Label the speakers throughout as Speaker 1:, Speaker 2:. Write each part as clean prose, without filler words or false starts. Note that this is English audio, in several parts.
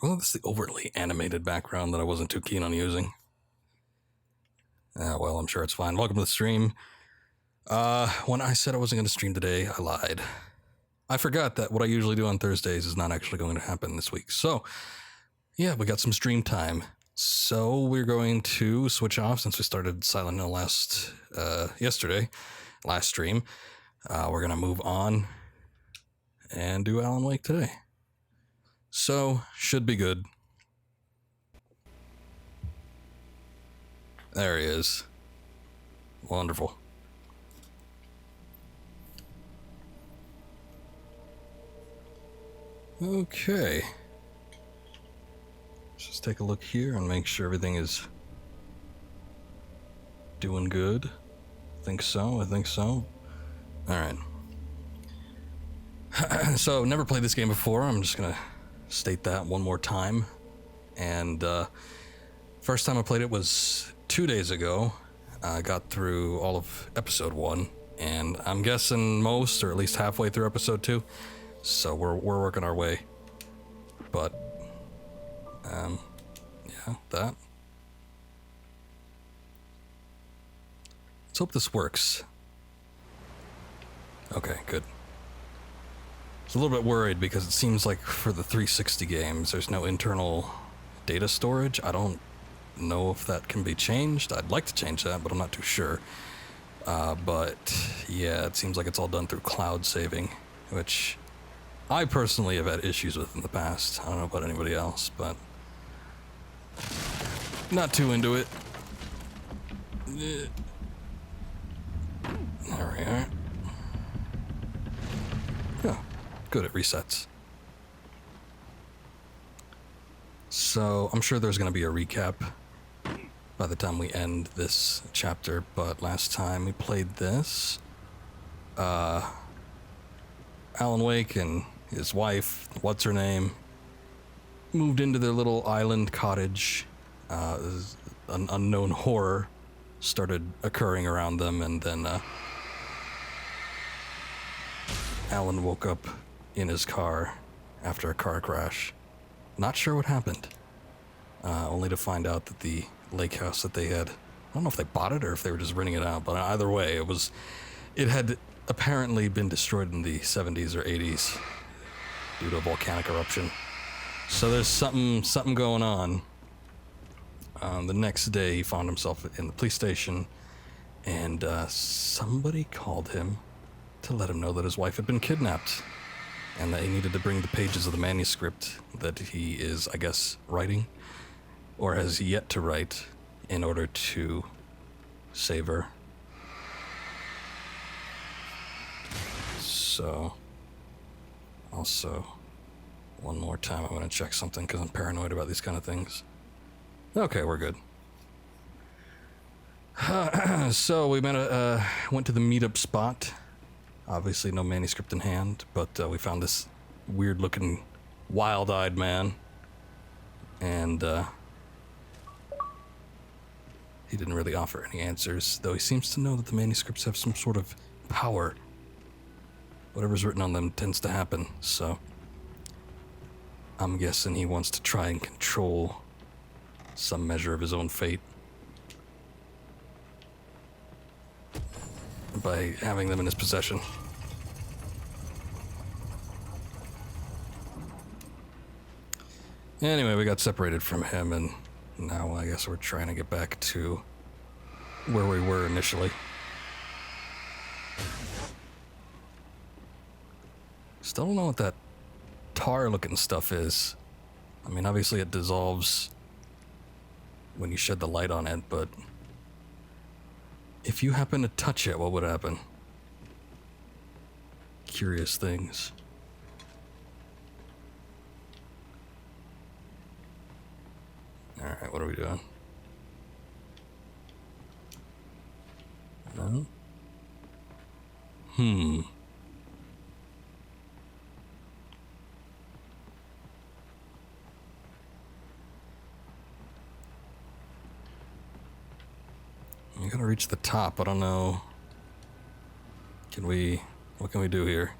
Speaker 1: Wasn't this the overtly animated background that I wasn't too keen on using? Well, I'm sure it's fine. Welcome to the stream. When I said I wasn't going to stream today, I lied. I forgot that what I usually do on Thursdays is not actually going to happen this week. So, yeah, we got some stream time. So we're going to switch off since we started Silent Hill last stream. We're going to move on and do Alan Wake today. So, should be good. There he is. Wonderful. Okay. Let's just take a look here and make sure everything is doing good. I think so. Alright. So, never played this game before. I'm just gonna state that one more time. And, first time I played it was 2 days ago. I got through all of episode 1, and I'm guessing most, or at least halfway through episode 2. So we're working our way. But, yeah, that. Let's hope this works. Okay, good. I was a little bit worried because it seems like for the 360 games, there's no internal data storage. I don't know if that can be changed. I'd like to change that, but I'm not too sure. But yeah, it seems like it's all done through cloud saving, which I personally have had issues with in the past. I don't know about anybody else, but not too into it. There we are. Oh, good, it resets. So I'm sure there's going to be a recap by the time we end this chapter, but last time we played this, Alan Wake and his wife, what's her name, moved into their little island cottage. An unknown horror started occurring around them, and then Alan woke up in his car after a car crash. Not sure what happened, only to find out that the lake house that they had, I don't know if they bought it or if they were just renting it out, but either way, it had apparently been destroyed in the 70s or 80s due to a volcanic eruption. So there's something going on. The next day he found himself in the police station, and somebody called him to let him know that his wife had been kidnapped and that he needed to bring the pages of the manuscript that he is, I guess, writing or has yet to write in order to save her. So, also, one more time I'm going to check something because I'm paranoid about these kind of things. Okay, we're good. So we went to the meetup spot. Obviously no manuscript in hand, but we found this weird-looking, wild-eyed man. And he didn't really offer any answers, though he seems to know that the manuscripts have some sort of power. Whatever's written on them tends to happen, so I'm guessing he wants to try and control some measure of his own fate by having them in his possession. Anyway, we got separated from him, and now I guess we're trying to get back to where we were initially. Still don't know what that tar-looking stuff is. I mean, obviously it dissolves when you shed the light on it, but if you happen to touch it, what would happen? Curious things. Alright, what are we doing? No? I gotta reach the top, I don't know. What can we do here?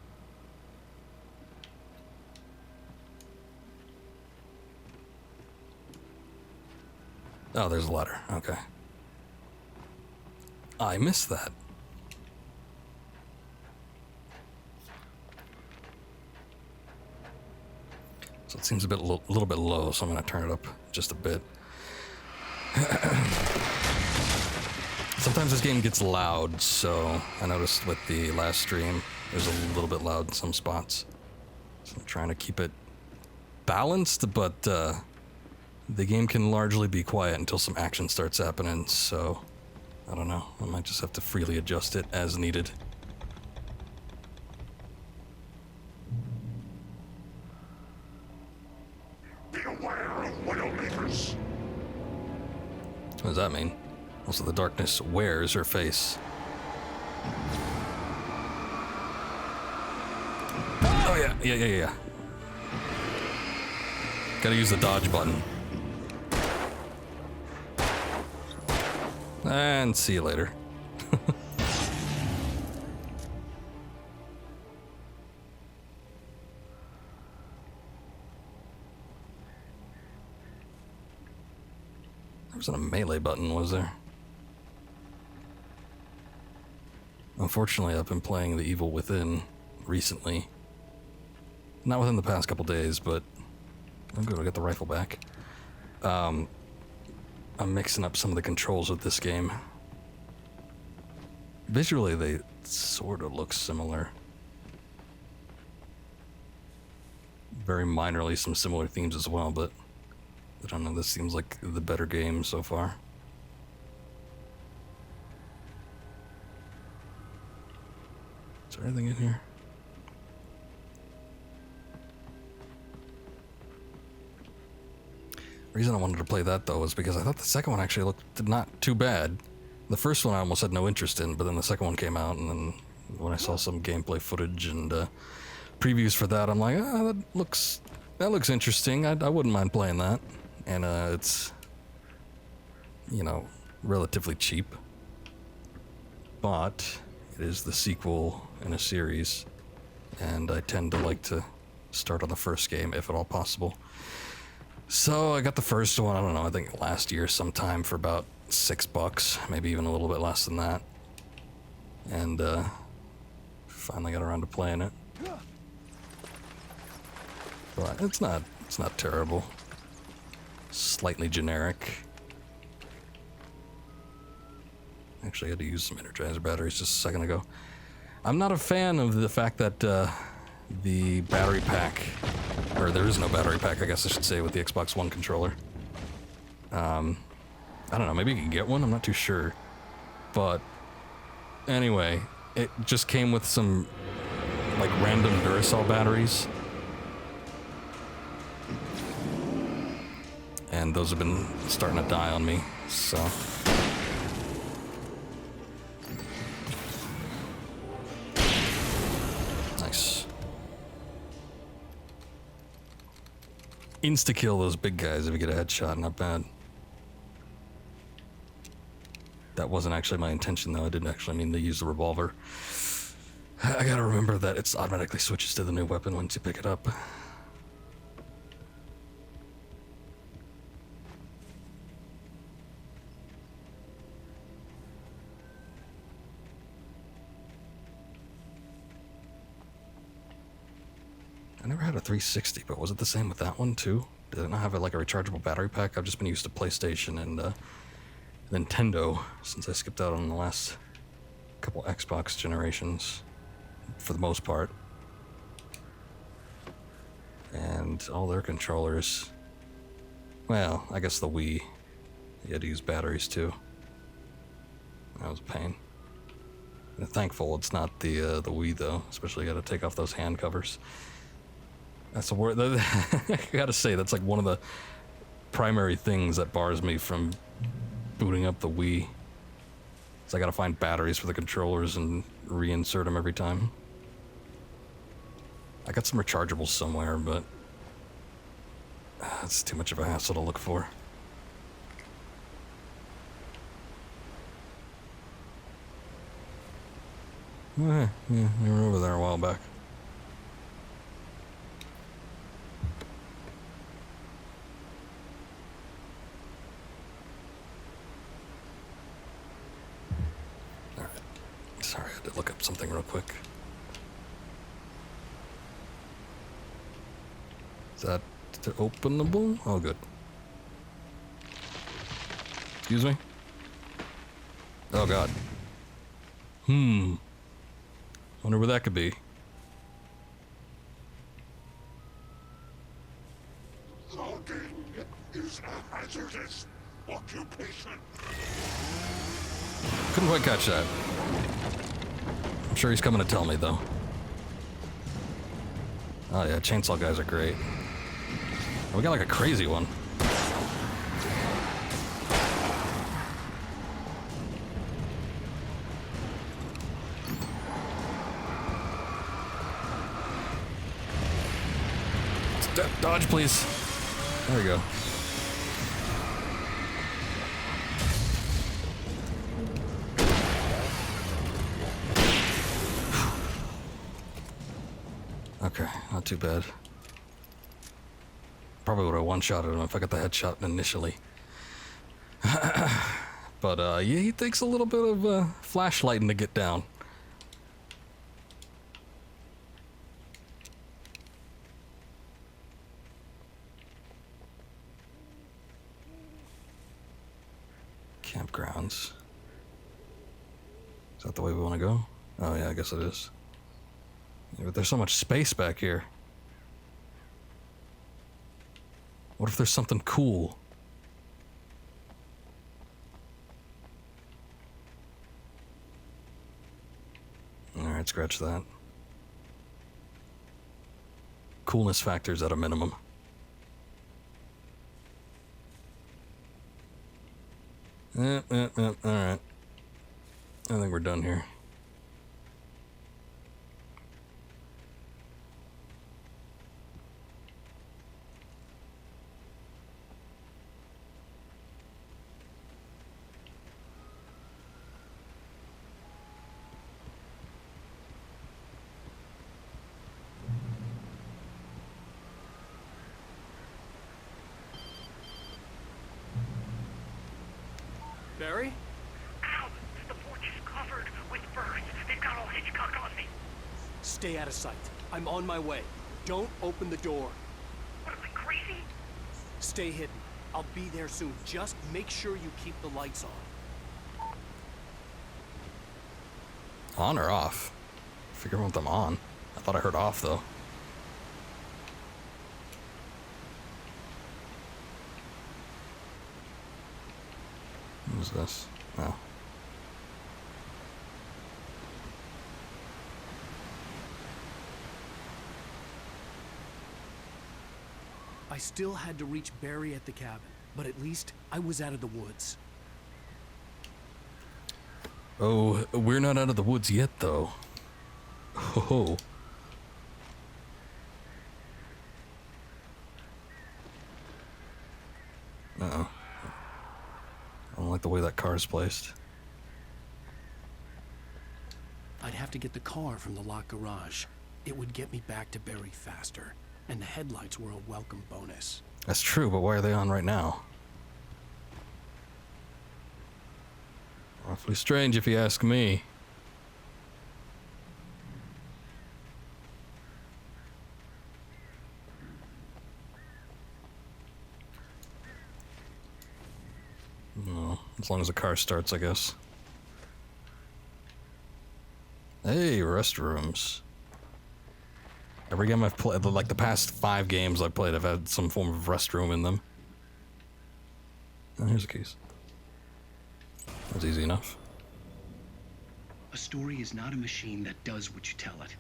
Speaker 1: Oh, there's a ladder. Okay. I missed that. So it seems a little bit low, so I'm going to turn it up just a bit. Sometimes this game gets loud, so I noticed with the last stream, it was a little bit loud in some spots. So I'm trying to keep it balanced, but the game can largely be quiet until some action starts happening, so I don't know. I might just have to freely adjust it as needed.
Speaker 2: Be aware of Widowmakers.
Speaker 1: What does that mean? Also, the darkness wears her face. Oh, yeah. Gotta use the dodge button. And see you later. There wasn't a melee button, was there? Unfortunately, I've been playing The Evil Within recently. Not within the past couple days, but I'm good. I get the rifle back. I'm mixing up some of the controls with this game. Visually, they sort of look similar. Very minorly, some similar themes as well, but I don't know, this seems like the better game so far. Is there anything in here? The reason I wanted to play that, though, was because I thought the second one actually looked not too bad. The first one I almost had no interest in, but then the second one came out, and then when I saw some gameplay footage and previews for that, I'm like, that looks interesting. I wouldn't mind playing that. And it's, you know, relatively cheap. But it is the sequel in a series, and I tend to like to start on the first game, if at all possible. So I got the first one, I don't know, I think last year sometime for about $6, maybe even a little bit less than that. And finally got around to playing it. But it's not terrible. Slightly generic. Actually, I had to use some Energizer batteries just a second ago. I'm not a fan of the fact that the battery pack, or there is no battery pack, I guess I should say, with the Xbox One controller. I don't know, maybe you can get one, I'm not too sure. But anyway, it just came with some like random Duracell batteries. And those have been starting to die on me, so. Nice. Insta-kill those big guys if you get a headshot, not bad. That wasn't actually my intention, though. I didn't actually mean to use the revolver. I gotta remember that it automatically switches to the new weapon once you pick it up. I never had a 360, but was it the same with that one too? Did it not have like a rechargeable battery pack? I've just been used to PlayStation and Nintendo since I skipped out on the last couple Xbox generations, for the most part. And all their controllers, well, I guess the Wii, you had to use batteries too. That was a pain. I'm thankful it's not the Wii though, especially you gotta take off those hand covers. That's a word. I gotta say, that's like one of the primary things that bars me from booting up the Wii. So I gotta find batteries for the controllers and reinsert them every time. I got some rechargeables somewhere, but it's too much of a hassle to look for. Yeah, we were over there a while back. Sorry, I had to look up something real quick. Is that openable? Oh, good. Excuse me? Oh, God. Wonder where that could be.
Speaker 2: Logging is a hazardous occupation.
Speaker 1: Couldn't quite catch that. I'm sure he's coming to tell me, though. Oh, yeah, chainsaw guys are great. We got like a crazy one. Dodge, please. There we go. Okay, not too bad. Probably would have one-shotted him if I got the headshot initially. But, yeah, he takes a little bit of flashlighting to get down. Campgrounds. Is that the way we want to go? Oh, yeah, I guess it is. Yeah, but there's so much space back here. What if there's something cool? Alright, scratch that. Coolness factors at a minimum. Alright. I think we're done here.
Speaker 3: Barry?
Speaker 4: Ow! The porch is covered with birds. They've got all Hitchcock on me.
Speaker 3: Stay out of sight. I'm on my way. Don't open the door.
Speaker 4: What, am I crazy?
Speaker 3: Stay hidden. I'll be there soon. Just make sure you keep the lights on.
Speaker 1: On or off? Figure out them on. I thought I heard off, though. What is this? Oh.
Speaker 3: I still had to reach Barry at the cabin, but at least I was out of the woods.
Speaker 1: Oh, we're not out of the woods yet, though. Oh. Uh-oh. I don't like the way that car is placed.
Speaker 3: I'd have to get the car from the locked garage. It would get me back to Barry faster, and the headlights were a welcome bonus.
Speaker 1: That's true, but why are they on right now? Awfully strange if you ask me. No, as long as the car starts, I guess. Hey, restrooms. Every game I've played, like the past 5 games I've played, I've had some form of restroom in them. Oh, here's the keys. That's easy enough.
Speaker 5: A story is not a machine that does what you tell it.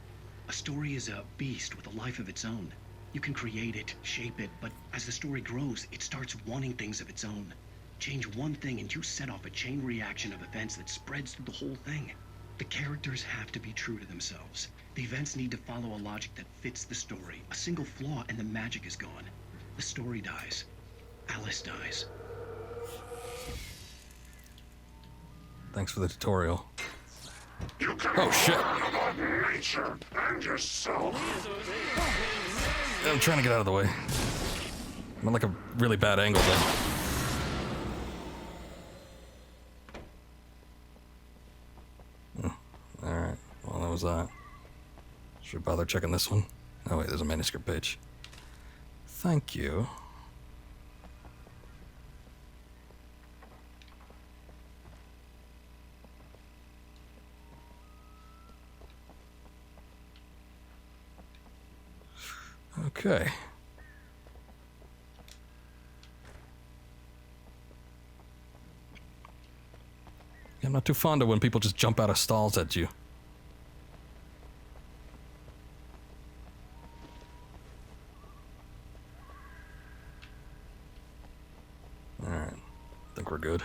Speaker 5: A story is a beast with a life of its own. You can create it, shape it, but as the story grows, it starts wanting things of its own. Change one thing and you set off a chain reaction of events that spreads through the whole thing. The characters have to be true to themselves. The events need to follow a logic that fits the story. A single flaw and the magic is gone. The story dies. Alice dies.
Speaker 2: Thanks for the tutorial.
Speaker 6: You can
Speaker 1: Oh, shit.
Speaker 6: about nature and yourself.
Speaker 1: I'm trying to get out of the way. I'm at like a really bad angle though. that? Should we bother checking this one? Oh wait, there's a manuscript page. Thank you. Okay. I'm not too fond of when people just jump out of stalls at you. Alright. I think we're good.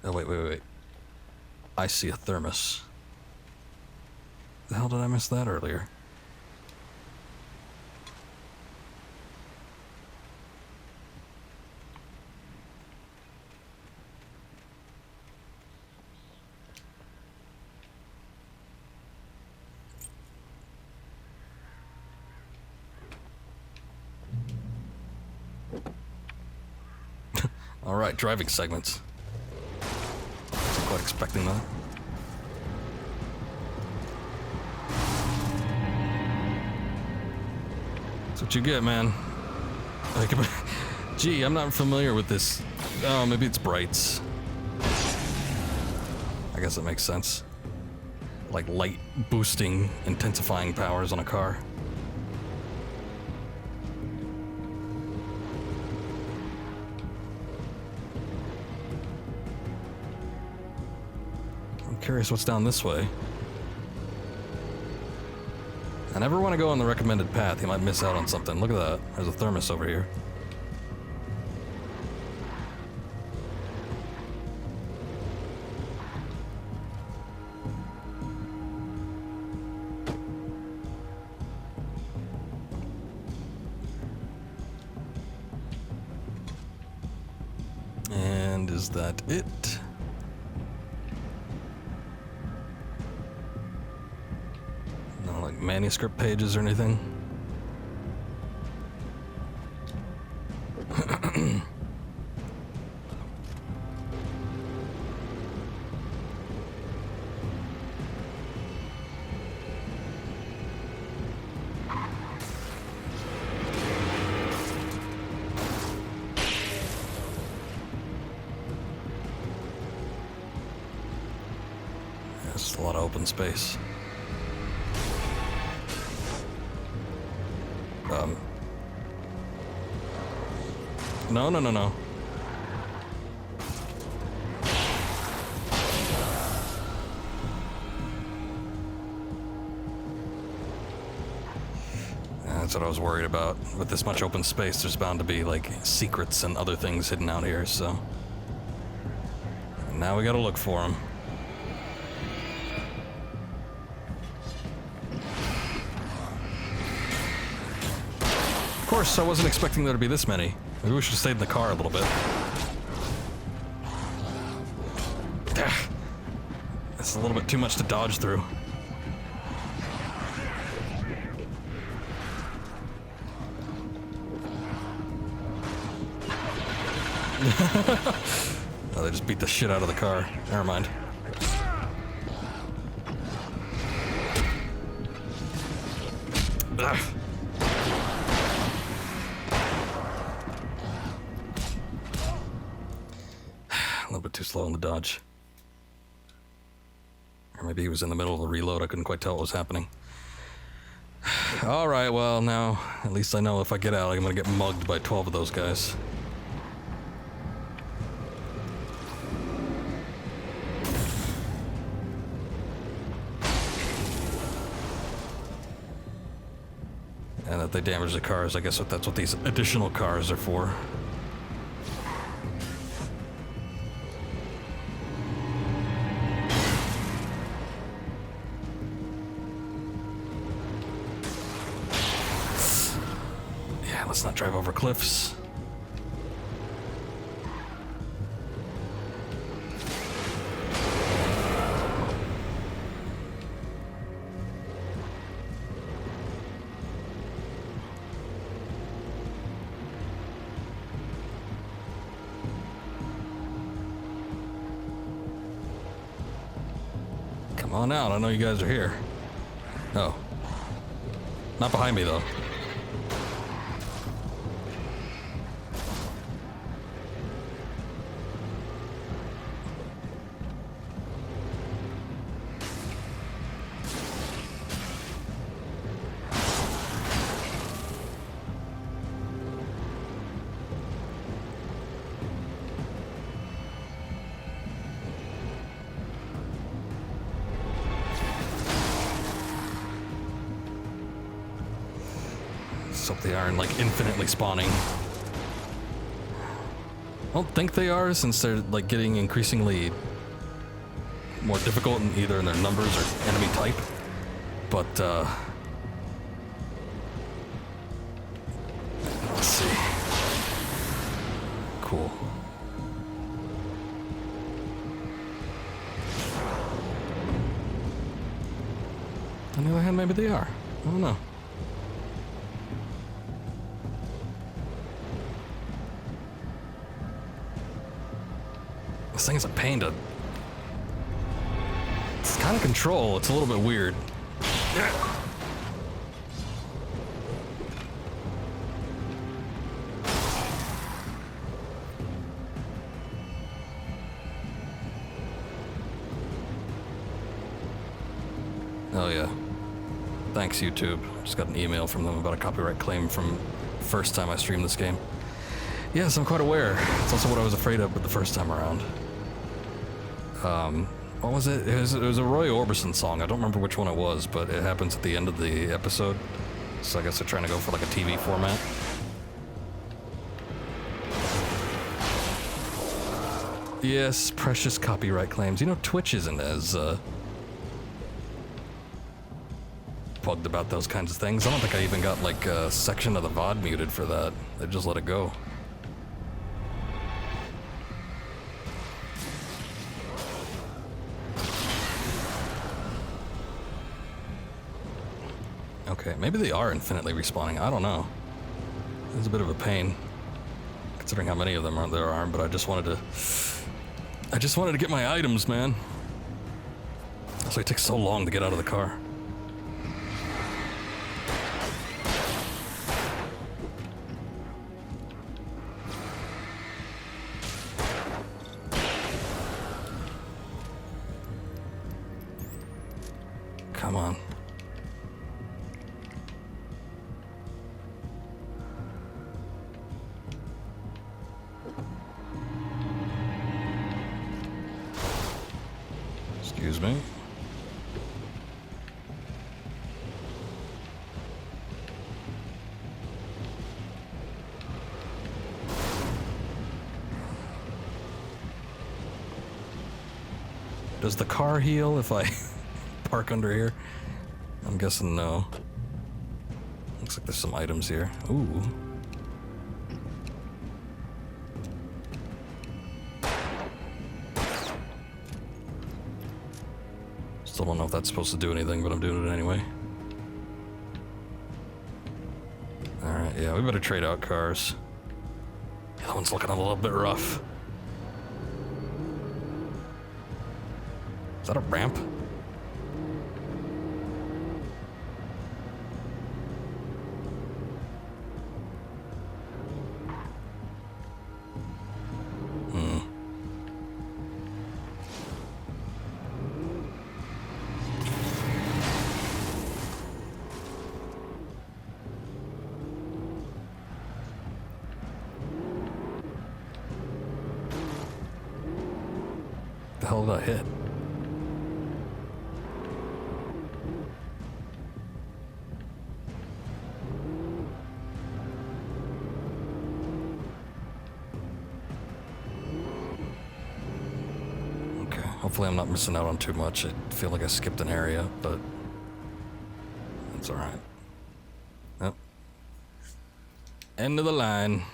Speaker 1: Oh, wait. I see a thermos. The hell did I miss that earlier? Alright, driving segments. Wasn't quite expecting that. That's what you get, man. Like, gee, I'm not familiar with this. Oh, maybe it's brights. I guess that makes sense. Like light boosting, intensifying powers on a car. I'm curious what's down this way. I never want to go on the recommended path. You might miss out on something. Look at that. There's a thermos over here. And is that it? No, like manuscript pages or anything? There's a lot of open space. No. That's what I was worried about. With this much open space, there's bound to be, like, secrets and other things hidden out here, so... And now we gotta look for them. Of course, I wasn't expecting there to be this many. Maybe we should have stayed in the car a little bit. That's a little bit too much to dodge through. Oh, they just beat the shit out of the car. Never mind. Ugh. A little bit too slow in the dodge. Or maybe he was in the middle of the reload. I couldn't quite tell what was happening. Alright, well, now at least I know if I get out, I'm gonna get mugged by 12 of those guys. And that they damage the cars. I guess that's what these additional cars are for. Yeah, let's not drive over cliffs. Come on out, I know you guys are here. Oh. Not behind me, though. Hope they aren't like infinitely spawning. I don't think they are, since they're like getting increasingly more difficult in either in their numbers or enemy type. But let's see. Cool. On the other hand, maybe they are. I don't know. This thing is a pain to... It's kind of control. It's a little bit weird. Oh yeah. Thanks, YouTube. Just got an email from them about a copyright claim from the first time I streamed this game. Yes, I'm quite aware. It's also what I was afraid of with the first time around. What was it? It was a Roy Orbison song. I don't remember which one it was, but it happens at the end of the episode. So I guess they're trying to go for like a TV format. Yes, precious copyright claims. You know, Twitch isn't as bugged about those kinds of things. I don't think I even got like a section of the VOD muted for that. They just let it go. Okay, maybe they are infinitely respawning. I don't know. It's a bit of a pain, considering how many of them there are. But I just wanted to get my items, man. So it takes so long to get out of the car. Come on. Excuse me. Does the car heal if I park under here? I'm guessing no. Looks like there's some items here. Ooh. Still don't know if that's supposed to do anything, but I'm doing it anyway. Alright, yeah, we better trade out cars. The other one's looking a little bit rough. Is that a ramp? The hell did I hit? Okay, hopefully I'm not missing out on too much. I feel like I skipped an area, but that's alright. Yep. End of the line.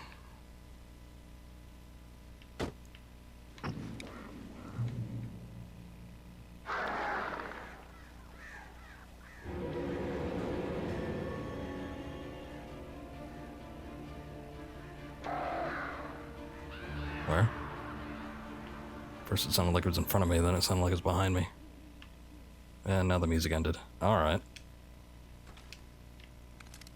Speaker 1: Where? First it sounded like it was in front of me, then it sounded like it was behind me. And now the music ended. Alright.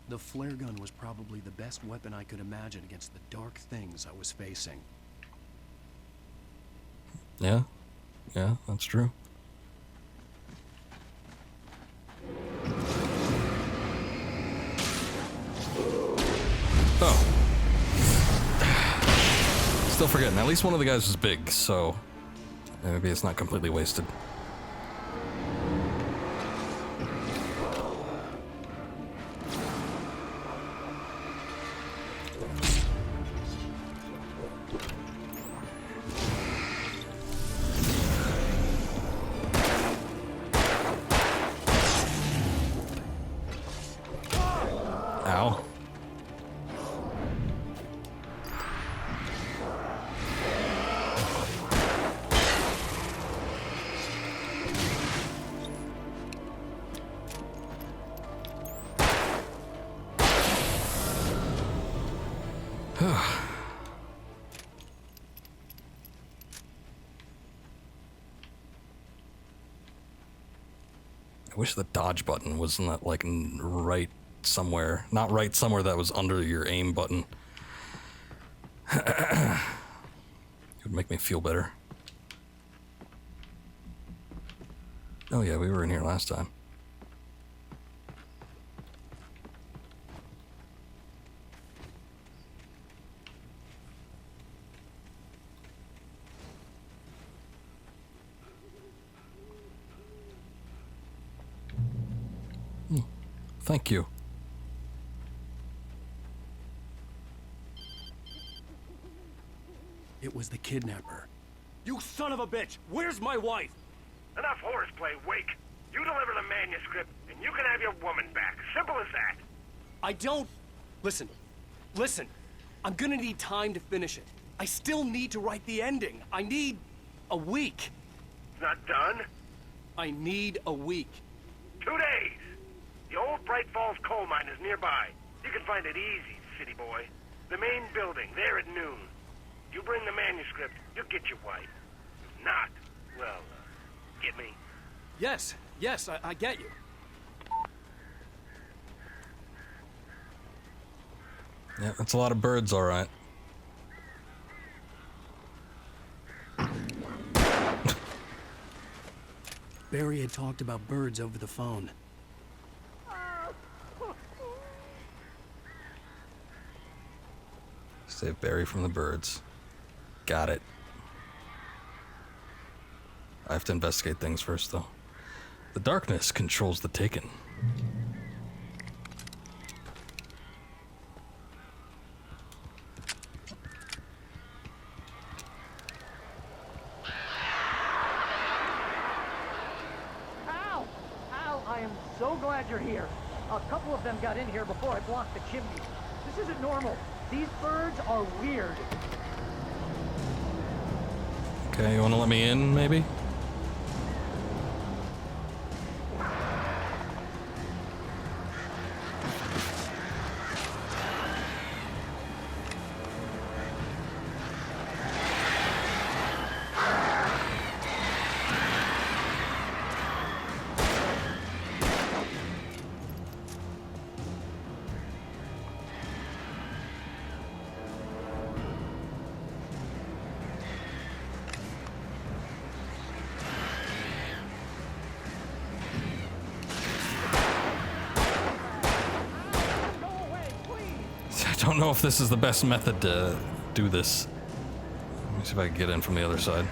Speaker 3: The flare gun was probably the best weapon I could imagine against the dark things I was facing.
Speaker 1: Yeah. Yeah, that's true. Oh. Still forgetting. At least one of the guys was big, so maybe it's not completely wasted. Ow. I wish the dodge button was not like right somewhere. Not right somewhere that was under your aim button. It would make me feel better. Oh yeah, we were in here last time. Thank you.
Speaker 3: It was the kidnapper.
Speaker 7: You son of a bitch! Where's my wife?
Speaker 4: Enough horseplay, Wake. You deliver the manuscript, and you can have your woman back. Simple as that.
Speaker 7: I don't... Listen. Listen. I'm gonna need time to finish it. I still need to write the ending. I need... a week.
Speaker 4: It's not done.
Speaker 7: I need a week.
Speaker 4: 2 days. The old Bright Falls coal mine is nearby. You can find it easy, city boy. The main building, there at noon. You bring the manuscript, you'll get your wife. If not, well, get me?
Speaker 7: Yes, I get you.
Speaker 1: Yeah, that's a lot of birds, alright.
Speaker 3: Barry had talked about birds over the phone.
Speaker 1: Save Barry from the birds. Got it. I have to investigate things first, though. The darkness controls the taken.
Speaker 8: Ow! Ow, I am so glad you're here. A couple of them got in here before I blocked the chimney. This isn't normal. These birds are weird.
Speaker 1: Okay, you want to let me in, maybe? I don't know if this is the best method to do this. Let me see if I can get in from the other side.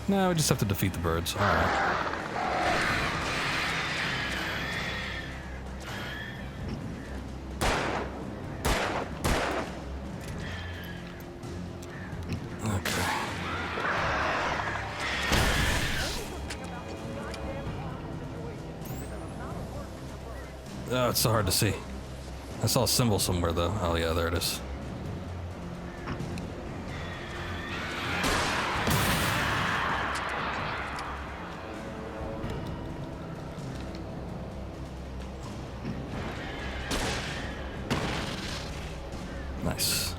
Speaker 1: No, we just have to defeat the birds. Alright. Oh, it's so hard to see. I saw a symbol somewhere, though. Oh, yeah, there it is. Nice.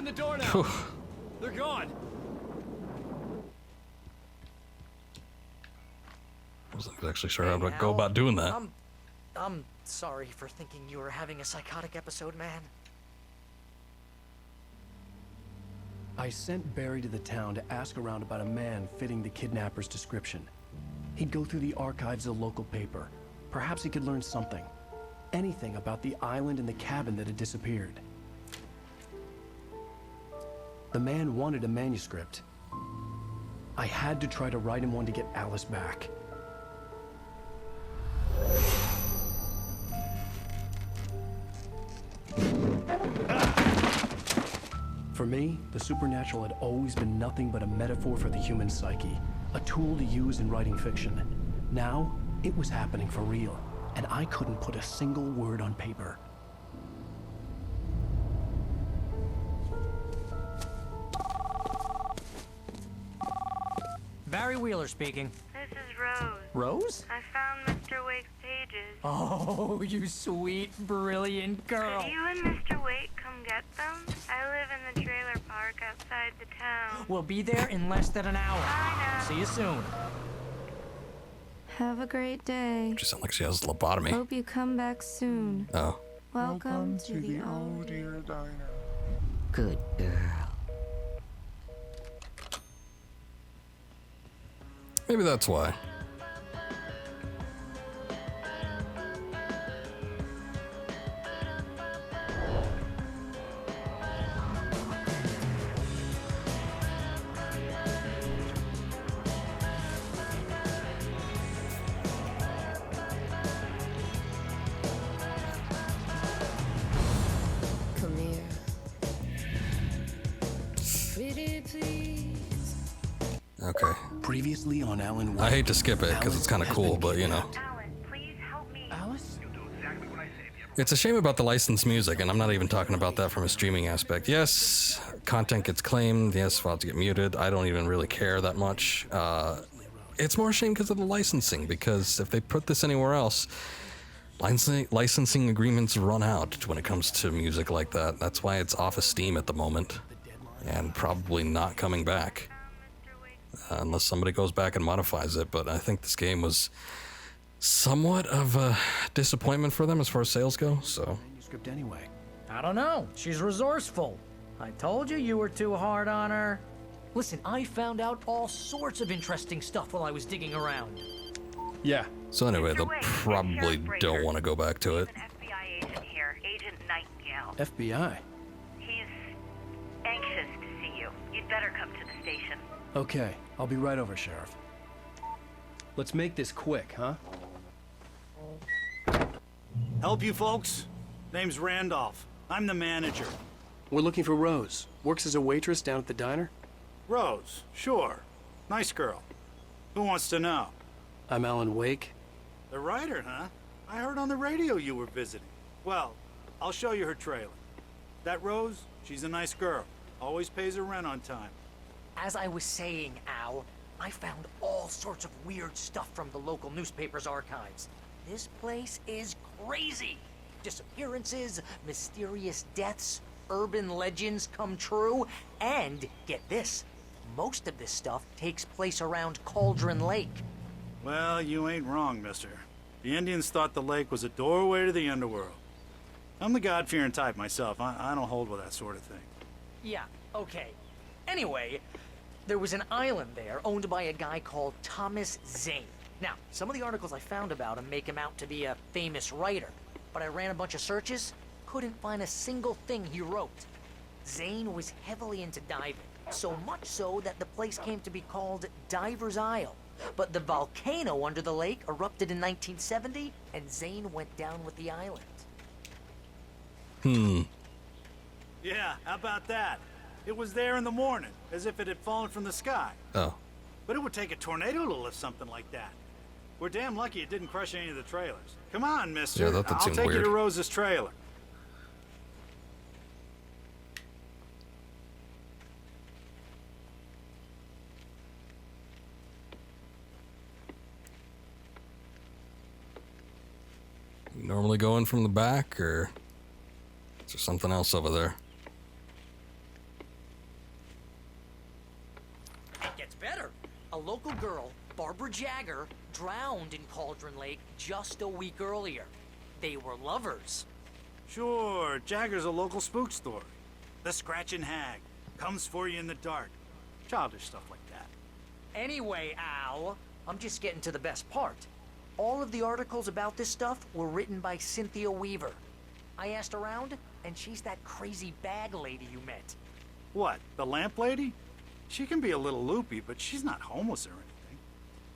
Speaker 7: the door now.
Speaker 1: Phew.
Speaker 7: They're gone.
Speaker 1: Wasn't actually sure how to go about doing that.
Speaker 8: I'm sorry for thinking you were having a psychotic episode, man.
Speaker 3: I sent Barry to the town to ask around about a man fitting the kidnapper's description. He'd go through the archives of the local paper. Perhaps he could learn something. Anything about the island and the cabin that had disappeared. The man wanted a manuscript. I had to try to write him one to get Alice back. For me, the supernatural had always been nothing but a metaphor for the human psyche, a tool to use in writing fiction. Now, it was happening for real, and I couldn't put a single word on paper.
Speaker 8: Barry Wheeler speaking.
Speaker 9: This is Rose.
Speaker 8: Rose?
Speaker 9: I found Mr. Wake's pages.
Speaker 8: Oh, you sweet, brilliant girl.
Speaker 9: Could you and Mr. Wake come get them? I live in the trailer park outside the town.
Speaker 8: We'll be there in less than an hour.
Speaker 9: Bye now.
Speaker 8: See you soon.
Speaker 10: Have a great day.
Speaker 1: She sounds like she has lobotomy.
Speaker 10: Hope you come back soon.
Speaker 1: Oh.
Speaker 10: Welcome to the old
Speaker 6: dear diner.
Speaker 8: Good girl.
Speaker 1: Maybe that's why.
Speaker 10: Come here. Pretty please.
Speaker 1: Okay.
Speaker 3: Previously on Alan Wake.
Speaker 1: I hate to skip it because it's kind of cool, but you know.
Speaker 9: Alan, please help me.
Speaker 3: Alice?
Speaker 1: It's a shame about the licensed music, and I'm not even talking about that from a streaming aspect. Yes, content gets claimed. Yes, files get muted. I don't even really care that much. It's more a shame because of the licensing, because if they put this anywhere else, licensing agreements run out when it comes to music like that. That's why it's off of Steam at the moment, and probably not coming back. Unless somebody goes back and modifies it, but I think this game was somewhat of a disappointment for them as far as sales go, so.
Speaker 3: Manuscript anyway.
Speaker 8: I don't know. She's resourceful. I told you were too hard on her. Listen, I found out all sorts of interesting stuff while I was digging around.
Speaker 3: Yeah.
Speaker 1: So anyway, they'll
Speaker 9: Mr. Wake,
Speaker 1: probably
Speaker 9: it's Sheriff
Speaker 1: don't
Speaker 9: Breaker.
Speaker 1: want to go back to it.
Speaker 9: There's an FBI agent here, Agent Nightingale.
Speaker 3: FBI.
Speaker 9: He's anxious to see you. You'd better come to the station.
Speaker 3: Okay, I'll be right over, Sheriff. Let's make this quick, huh?
Speaker 11: Help you folks? Name's Randolph. I'm the manager.
Speaker 7: We're looking for Rose. Works as a waitress down at the diner.
Speaker 11: Rose, sure. Nice girl. Who wants to know?
Speaker 7: I'm Alan Wake.
Speaker 11: The writer, huh? I heard on the radio you were visiting. Well, I'll show you her trailer. That Rose, she's a nice girl. Always pays her rent on time.
Speaker 8: As I was saying, Al, I found all sorts of weird stuff from the local newspaper's archives. This place is crazy. Disappearances, mysterious deaths, urban legends come true, and get this, most of this stuff takes place around Cauldron Lake.
Speaker 11: Well, you ain't wrong, mister. The Indians thought the lake was a doorway to the underworld. I'm the God-fearing type myself. I don't hold with that sort of thing.
Speaker 8: Yeah, okay. Anyway, there was an island there owned by a guy called Thomas Zane. Now, some of the articles I found about him make him out to be a famous writer, but I ran a bunch of searches, couldn't find a single thing he wrote. Zane was heavily into diving, so much so that the place came to be called Diver's Isle. But the volcano under the lake erupted in 1970, and Zane went down with the island.
Speaker 11: Yeah, how about that? It was there in the morning, as if it had fallen from the sky.
Speaker 1: Oh.
Speaker 11: But it would take a tornado to lift something like that. We're damn lucky it didn't crush any of the trailers. Come on, mister.
Speaker 1: Yeah, that did
Speaker 11: I'll
Speaker 1: seem
Speaker 11: take you
Speaker 1: weird.
Speaker 11: to Rose's trailer.
Speaker 1: You normally go in from the back, or is there something else over there?
Speaker 8: Barbara Jagger drowned in Cauldron Lake just a week earlier. They were lovers.
Speaker 11: Sure, Jagger's a local spook story. The Scratching Hag comes for you in the dark. Childish stuff like that.
Speaker 8: Anyway, Al, I'm just getting to the best part. All of the articles about this stuff were written by Cynthia Weaver. I asked around, and she's that crazy bag lady you met.
Speaker 11: What, the lamp lady? She can be a little loopy, but she's not homeless or anything.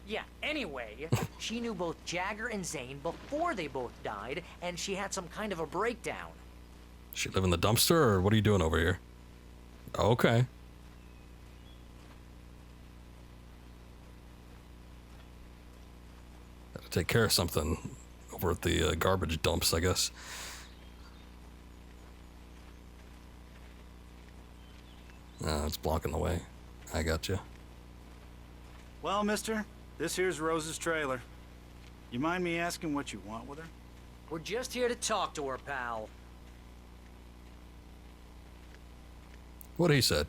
Speaker 8: Yeah, anyway, she knew both Jagger and Zane before they both died, and she had some kind of a breakdown.
Speaker 1: She live in the dumpster, or what are you doing over here? Okay. Gotta take care of something over at the garbage dumps, I guess. It's blocking the way. I gotcha.
Speaker 11: Well, mister, this here's Rose's trailer. You mind me asking what you want with her?
Speaker 8: We're just here to talk to her, pal.
Speaker 1: What he said.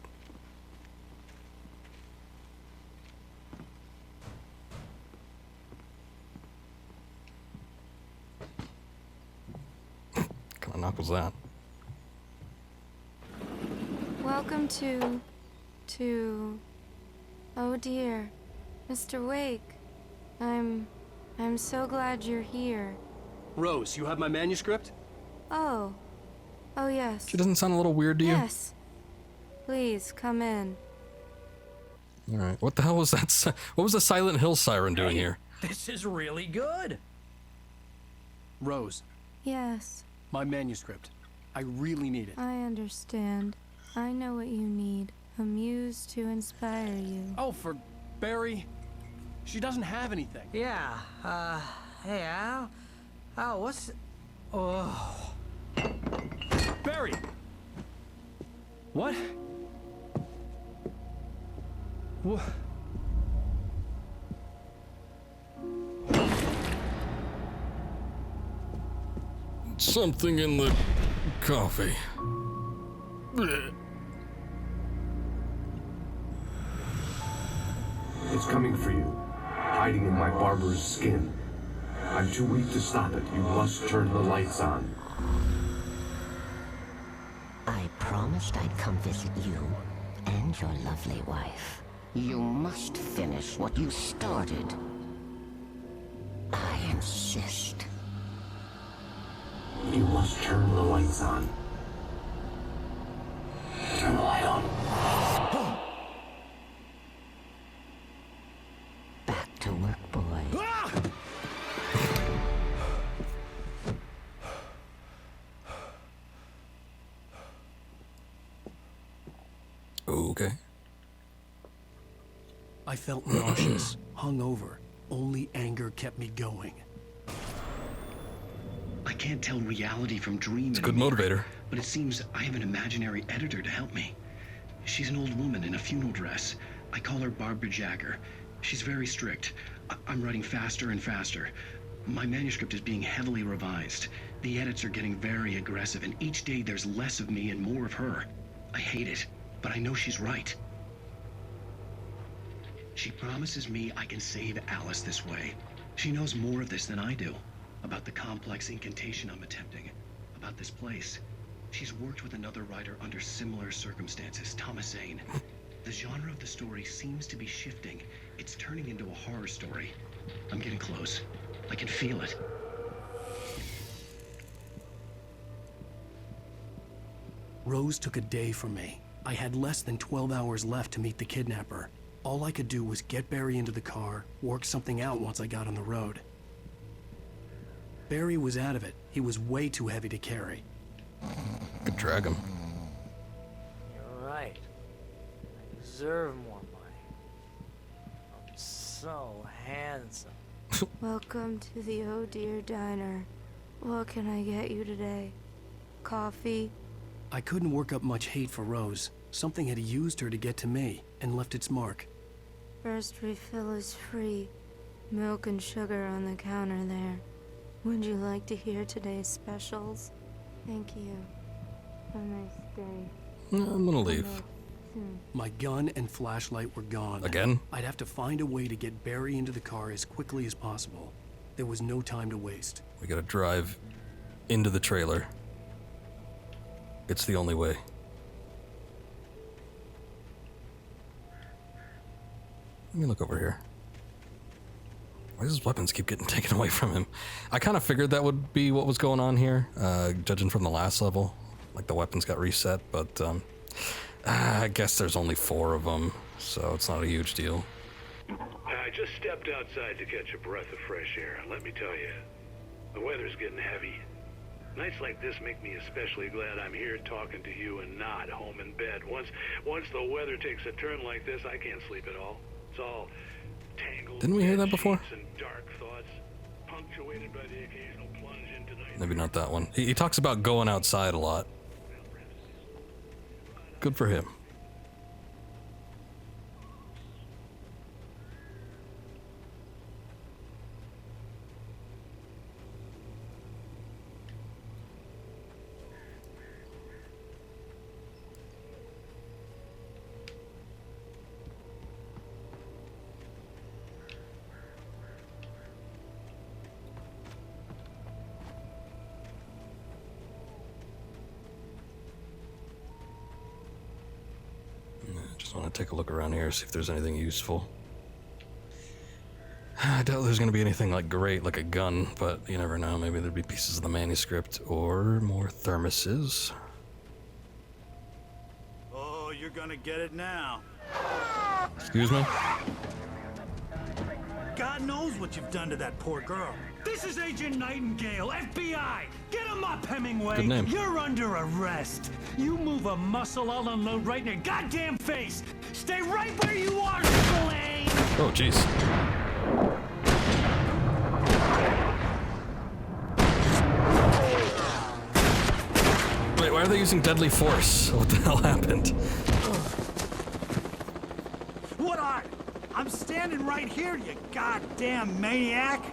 Speaker 1: What kind of knock was that?
Speaker 10: Welcome to... Oh dear. Mr. Wake. I'm so glad you're here.
Speaker 3: Rose, you have my manuscript?
Speaker 10: Oh. Oh yes.
Speaker 1: She doesn't sound a little weird to you?
Speaker 10: Yes. Please, come in.
Speaker 1: Alright, what the hell was that? What was the Silent Hill siren doing here?
Speaker 8: This is really good.
Speaker 3: Rose,
Speaker 10: Yes,
Speaker 3: my manuscript. I really need it.
Speaker 10: I understand. I know what you need. A muse to inspire you.
Speaker 3: Oh, for Barry? She doesn't have anything.
Speaker 8: Yeah, hey, Al? Al, what's... Oh...
Speaker 3: Barry! What? What?
Speaker 1: Something in the coffee.
Speaker 12: It's coming for you, hiding in my barber's skin. I'm too weak to stop it. You must turn the lights on.
Speaker 13: I promised I'd come visit you and your lovely wife. You must finish what you started. I insist.
Speaker 12: You must turn the lights on. Turn the light on.
Speaker 13: Back to work, boy.
Speaker 1: Okay.
Speaker 3: I felt nauseous, hungover. Only anger kept me going.
Speaker 5: I can't tell reality from dream
Speaker 1: It's a good
Speaker 5: anymore,
Speaker 1: motivator.
Speaker 5: but it seems I have an imaginary editor to help me. She's an old woman in a funeral dress. I call her Barbara Jagger. She's very strict. I'm writing faster and faster. My manuscript is being heavily revised. The edits are getting very aggressive, and each day there's less of me and more of her. I hate it, but I know she's right. She promises me I can save Alice this way. She knows more of this than I do. About the complex incantation I'm attempting. About this place. She's worked with another writer under similar circumstances, Thomas Zane. The genre of the story seems to be shifting. It's turning into a horror story. I'm getting close. I can feel it.
Speaker 3: Rose took a day from me. I had less than 12 hours left to meet the kidnapper. All I could do was get Barry into the car, work something out once I got on the road. Barry was out of it. He was way too heavy to carry.
Speaker 1: Could drag him.
Speaker 8: You're right. I deserve more money. I'm so handsome.
Speaker 10: Welcome to the Oh Dear Diner. What can I get you today? Coffee?
Speaker 3: I couldn't work up much hate for Rose. Something had used her to get to me and left its mark.
Speaker 10: First refill is free. Milk and sugar on the counter there. Would you like to hear today's specials? Thank you. Have a nice day.
Speaker 1: I'm gonna leave.
Speaker 3: My gun and flashlight were gone.
Speaker 1: Again?
Speaker 3: I'd have to find a way to get Barry into the car as quickly as possible. There was no time to waste.
Speaker 1: We gotta drive into the trailer. It's the only way. Let me look over here. Why does his weapons keep getting taken away from him? I kind of figured that would be what was going on here, judging from the last level. Like the weapons got reset, but I guess there's only 4 of them, so it's not a huge deal.
Speaker 14: I just stepped outside to catch a breath of fresh air, and let me tell you, the weather's getting heavy. Nights like this make me especially glad I'm here talking to you and not home in bed. Once the weather takes a turn like this, I can't sleep at all. It's all tangled.
Speaker 1: Didn't we hear that before?
Speaker 14: And dark thoughts, punctuated by the occasional plunge into night.
Speaker 1: Maybe not that one. He talks about going outside a lot. Good for him. Just want to take a look around here, see if there's anything useful. I doubt there's going to be anything like great, like a gun, but you never know. Maybe there'd be pieces of the manuscript or more thermoses.
Speaker 11: Oh, you're gonna get it now.
Speaker 1: Excuse me?
Speaker 11: God knows what you've done to that poor girl.
Speaker 15: This is Agent Nightingale, FBI! Get him up, Hemingway!
Speaker 1: Good name.
Speaker 15: You're under arrest. You move a muscle, I'll unload right in your goddamn face! Stay right where you are, Slane!
Speaker 1: Oh, jeez. Wait, why are they using deadly force? What the hell happened?
Speaker 11: What are? I'm standing right here, you goddamn maniac!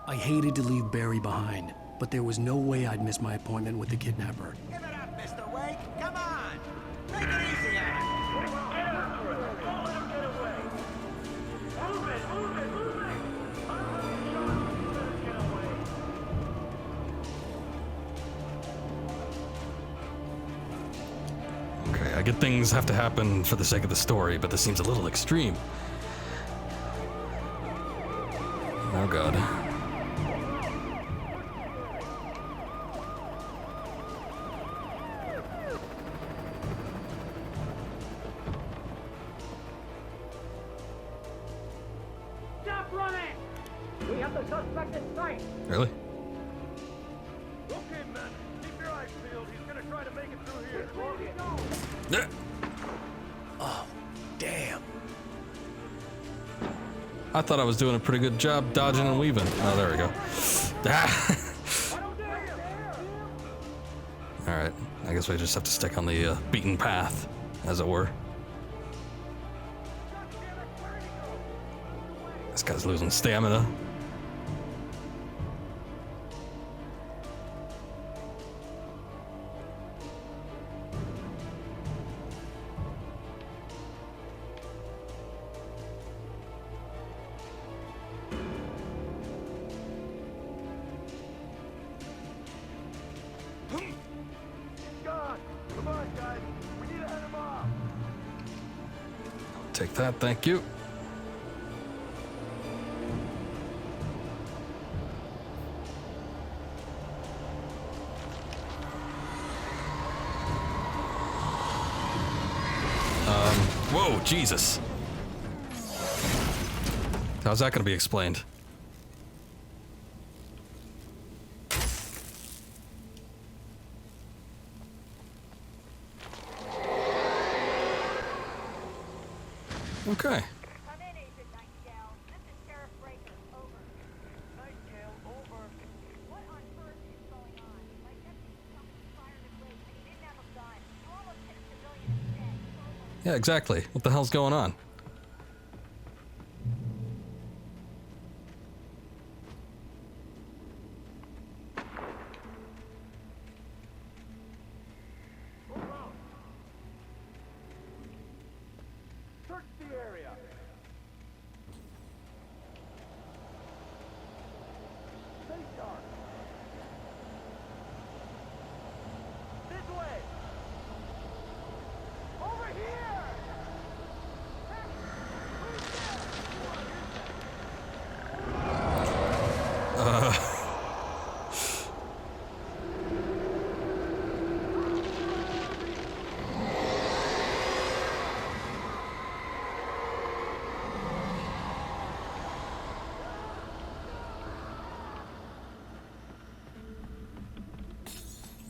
Speaker 3: I hated to leave Barry behind, but there was no way I'd miss my appointment with the kidnapper.
Speaker 16: Give it up, Mr. Wake. Come on. Take it easy on him. Get after it. Don't let him get away. Move it, move it, move it. Get away.
Speaker 1: Okay, I get things have to happen for the sake of the story, but this seems a little extreme. Oh god.
Speaker 16: Stop running. We have the suspect in sight.
Speaker 1: Really?
Speaker 16: Okay, men. Keep your eyes peeled. He's gonna try to make it through here.
Speaker 1: Yeah.
Speaker 3: Oh, damn.
Speaker 1: I thought I was doing a pretty good job dodging and weaving. Oh, there we go. Ah. Alright, I guess we just have to stick on the beaten path, as it were. This guy's losing stamina.
Speaker 16: God, come on, guys. We need to head him off.
Speaker 1: Take that, thank you. Whoa, Jesus. How's that gonna be explained? Okay.
Speaker 16: Come in, Agent Nightingale. This is Sheriff Breaker. Over. Nightingale, over. What on earth is going on? My deputy company fired at Wake, and he didn't have a gun. You almost hit a civilian instead.
Speaker 1: Yeah, exactly. What the hell's going on?
Speaker 4: Search the area. Stay sharp. This way. Over here.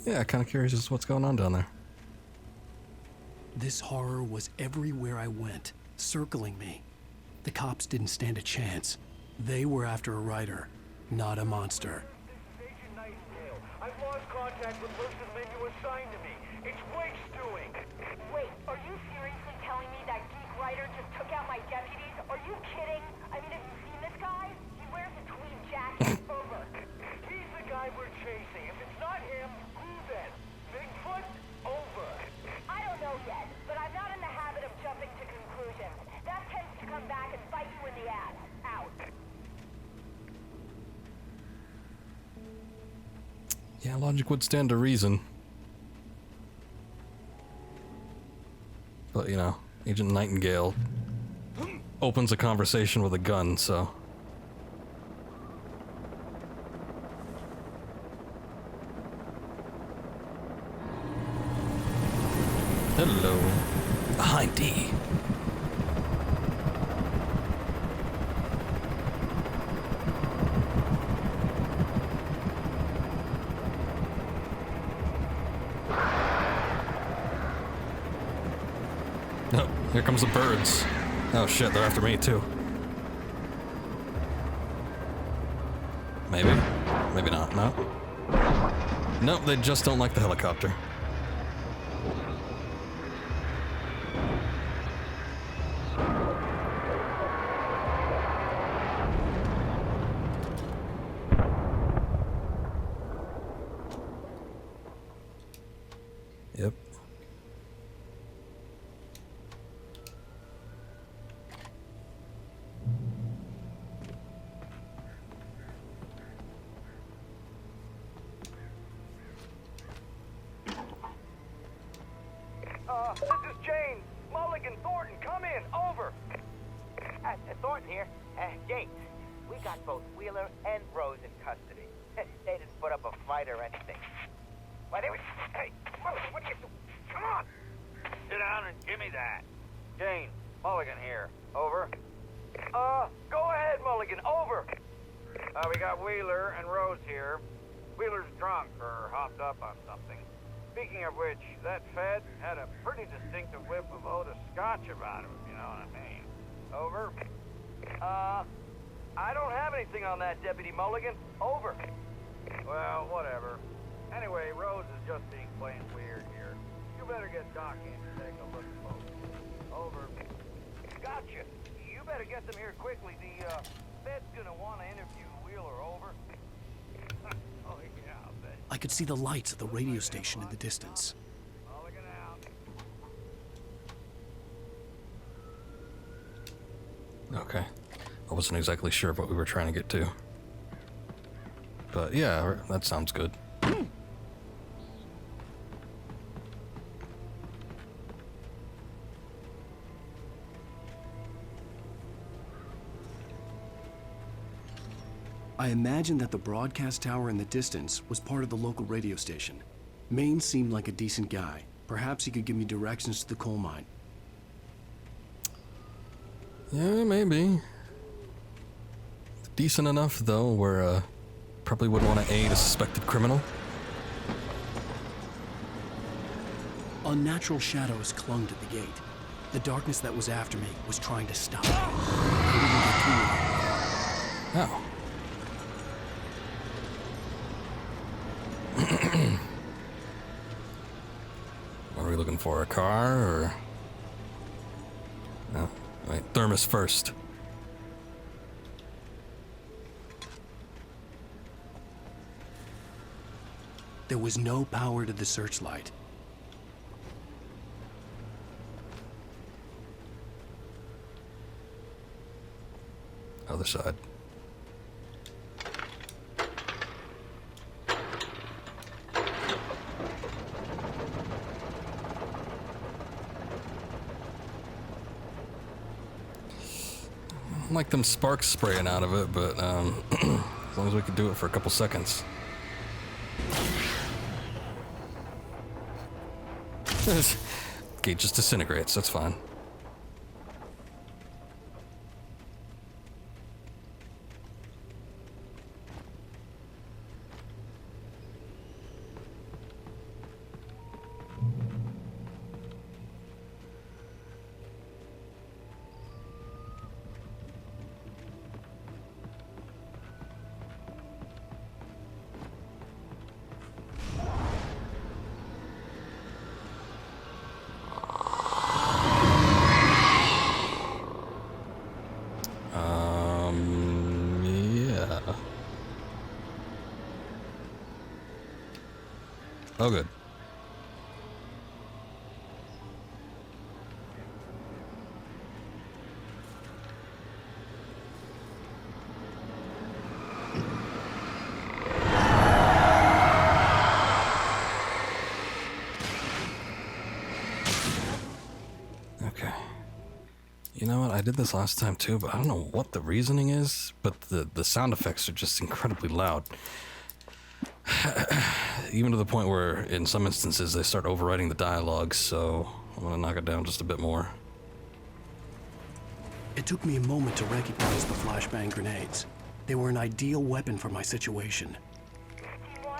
Speaker 1: Yeah, kind of curious as to what's going on down there.
Speaker 3: This horror was everywhere I went, circling me. The cops didn't stand a chance. They were after a writer, not a monster.
Speaker 4: I've lost contact with most of the men you assigned to me. It's Wake's doing.
Speaker 16: Wait, are you seriously telling me that geek writer just took out my deputies? Are you kidding? I mean, have you seen this guy? He wears a tweed jacket. Over.
Speaker 4: He's the guy we're chasing. If it's not him, who then? Bigfoot? Over.
Speaker 16: I don't know yet, but I'm not in the habit of jumping to conclusions. That tends to come back and bite you in the ass. Out.
Speaker 1: Yeah, logic would stand to reason. But, you know, Agent Nightingale opens a conversation with a gun, so... Hello. Behind D. Oh, here comes the birds. Oh shit, they're after me too. Maybe? Maybe not. No? Nope, they just don't like the helicopter. Yep.
Speaker 4: This is James. Mulligan, Thornton, come in. Over.
Speaker 17: Thornton here. James, we got both Wheeler and Rose in custody. They didn't put up a fight or anything. Why, they were... Hey, Mulligan, what are you doing? Come on!
Speaker 4: Sit down and give me that. Jane, Mulligan here. Over. Go ahead, Mulligan. Over. We got Wheeler and Rose here. Wheeler's drunk or hopped up on something. Speaking of which, that Fed had a pretty distinctive whiff of Otis Scotch about him, if you know what I mean. Over. I don't have anything on that, Deputy Mulligan. Over. Well, whatever. Anyway, Rose is just being plain weird here. You better get Doc in to take a look at both. Over. Gotcha. You better get them here quickly. The Fed's gonna want to interview Wheeler. Over. Oh, yeah, I'll bet.
Speaker 3: I could see the lights of the radio station in the distance.
Speaker 4: Mulligan out.
Speaker 1: Okay. I wasn't exactly sure what we were trying to get to. But yeah, that sounds good.
Speaker 3: I imagined that the broadcast tower in the distance was part of the local radio station. Maine seemed like a decent guy. Perhaps he could give me directions to the coal mine.
Speaker 1: Yeah, maybe. Decent enough, though, where probably wouldn't want to aid a suspected criminal.
Speaker 3: Unnatural shadows clung to the gate. The darkness that was after me was trying to stop me. I couldn't get through it.
Speaker 1: Oh. What are we looking for? A car or... No. Wait, thermos first.
Speaker 3: There was no power to the searchlight.
Speaker 1: Other side. I don't like them sparks spraying out of it, but as long as we can do it for a couple seconds. Okay, just disintegrates, that's fine. Yeah. Oh, good. Okay. You know what? I did this last time too, but I don't know what the reasoning is, but the sound effects are just incredibly loud. Even to the point where, in some instances, they start overwriting the dialogue, so I'm gonna knock it down just a bit more.
Speaker 3: It took me a moment to recognize the flashbang grenades. They were an ideal weapon for my situation.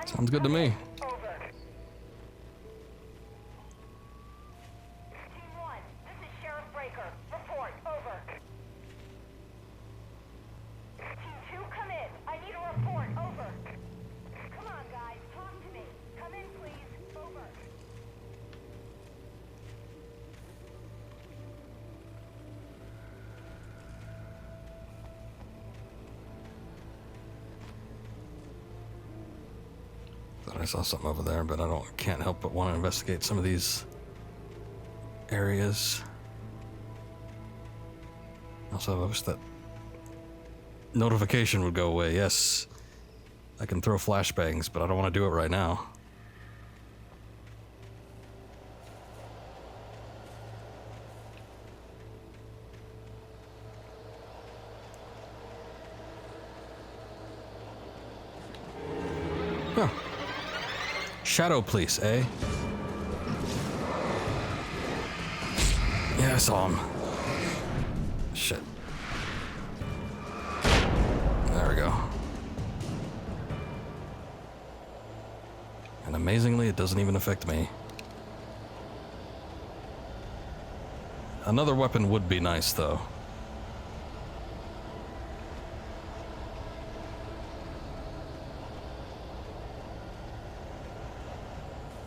Speaker 1: Sounds good to me. Thought I saw something over there, but can't help but want to investigate some of these areas. Also, I wish that notification would go away. Yes, I can throw flashbangs, but I don't want to do it right now. Huh. Shadow police, eh? Yeah, I saw him. Shit. There we go. And amazingly, it doesn't even affect me. Another weapon would be nice, though.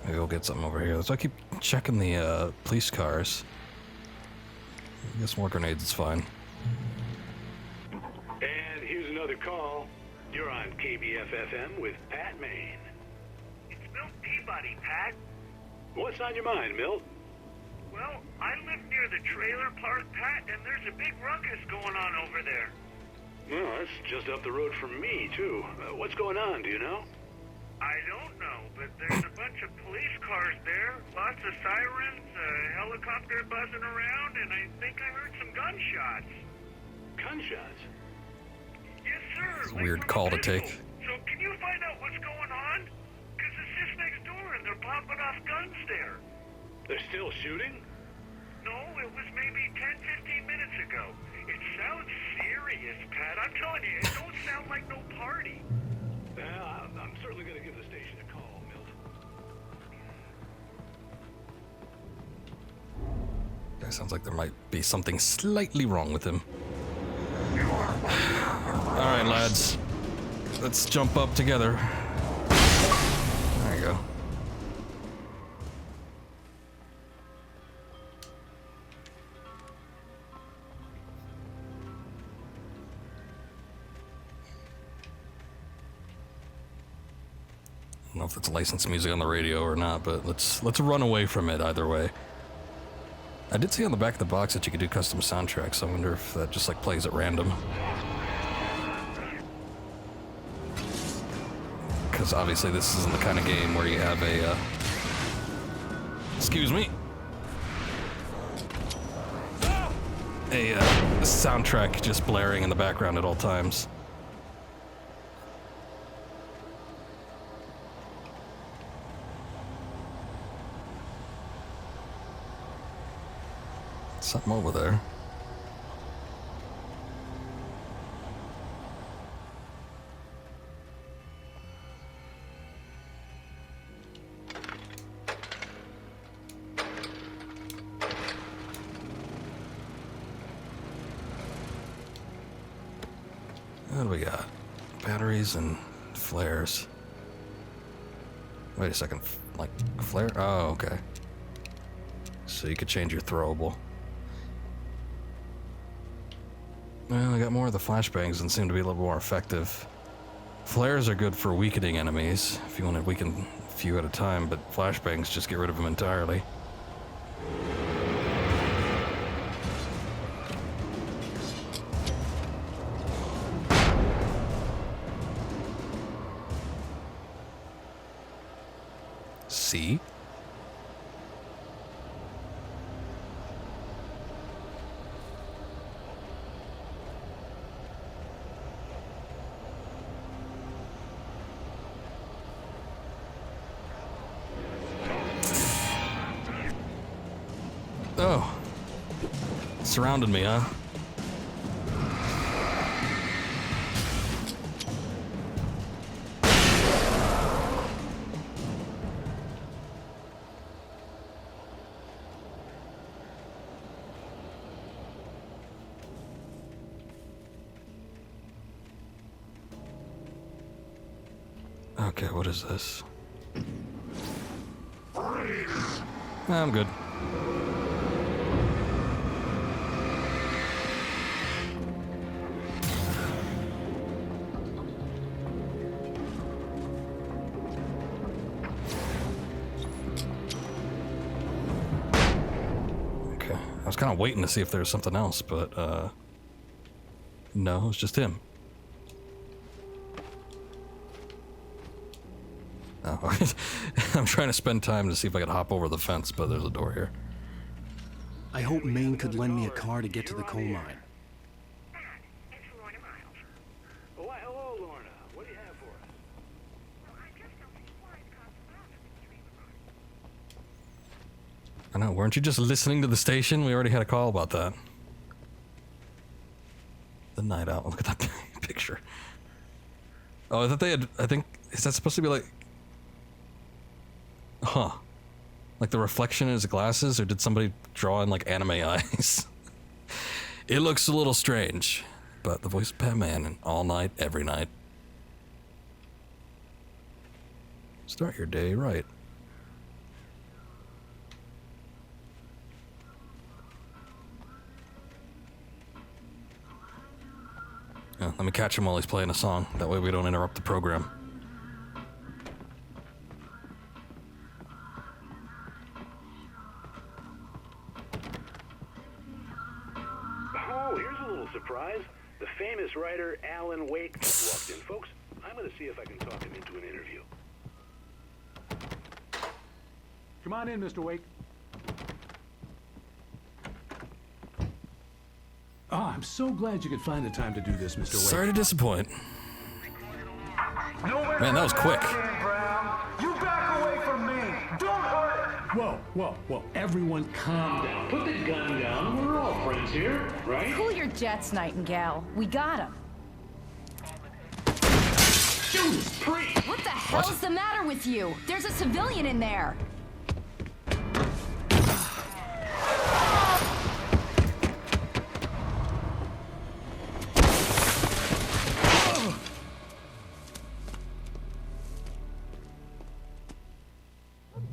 Speaker 1: Maybe we'll get something over here. So I keep checking the police cars. I guess more grenades is fine.
Speaker 14: And here's another call. You're on KBF-FM with Pat Maine.
Speaker 4: It's Milt Peabody, Pat.
Speaker 14: What's on your mind, Milt?
Speaker 4: Well, I live near the trailer park, Pat, and there's a big ruckus going on over there.
Speaker 14: Well, that's just up the road from me, too. What's going on, do you know?
Speaker 4: I don't know, but there's a bunch of police cars there, lots of sirens, a helicopter buzzing around, and I think I heard some gunshots.
Speaker 14: Gunshots?
Speaker 4: Yes, sir.
Speaker 1: It's a weird call to take.
Speaker 4: So can you find out what's going on? Because it's just next door, and they're popping off guns there.
Speaker 14: They're still shooting?
Speaker 4: No, it was maybe 10, 15 minutes ago. It sounds serious, Pat. I'm telling you, it don't sound like no party.
Speaker 14: I'm certainly going to give the station a call, Milt.
Speaker 1: That sounds like there might be something slightly wrong with him. Alright, lads. Let's jump up together. There you go. I don't know if it's licensed music on the radio or not, but let's run away from it either way. I did see on the back of the box that you could do custom soundtracks. I wonder if that just like plays at random. because obviously this isn't the kind of game where you have a, excuse me, a soundtrack just blaring in the background at all times. Something over there. What do we got? Batteries and flares. Wait a second. Like, flare? Oh, okay. So you could change your throwable. Well, I got more of the flashbangs and seem to be a little more effective. Flares are good for weakening enemies, if you want to weaken a few at a time, but flashbangs just get rid of them entirely. See? Oh. Surrounded me, huh? Okay, what is this? I'm good. Okay, I was kind of waiting to see if there was something else, but no, it was just him. Oh, I'm trying to spend time to see if I can hop over the fence, but there's a door here.
Speaker 3: I hope Maine could lend me a car to get to the coal mine.
Speaker 14: Oh, why, hello, Lorna. What do you have for us?
Speaker 1: I know, weren't you just listening to the station? We already had a call about that. The night out. Look at that picture. Oh, I thought they had, I think, is that supposed to be like... Huh. Like the reflection in his glasses, or did somebody draw in like anime eyes? It looks a little strange, but the voice of Batman and all night, every night. Start your day right. Yeah, let me catch him while he's playing a song. That way we don't interrupt the program.
Speaker 14: Oh, here's a little surprise. The famous writer Alan Wake just walked in. Folks, I'm going to see if I can talk him into an interview.
Speaker 15: Come on in, Mr. Wake. Oh, I'm so glad you could find the time to do this, Mr. Wake.
Speaker 1: Sorry to disappoint. Man, that was quick.
Speaker 15: You back away from me! Don't hurt! Whoa, whoa, whoa. Everyone calm down. Put the gun down. We're all friends here, right?
Speaker 18: Cool your jets, Nightingale. We got him.
Speaker 15: Judas Priest!
Speaker 18: What the hell's the matter with you? There's a civilian in there.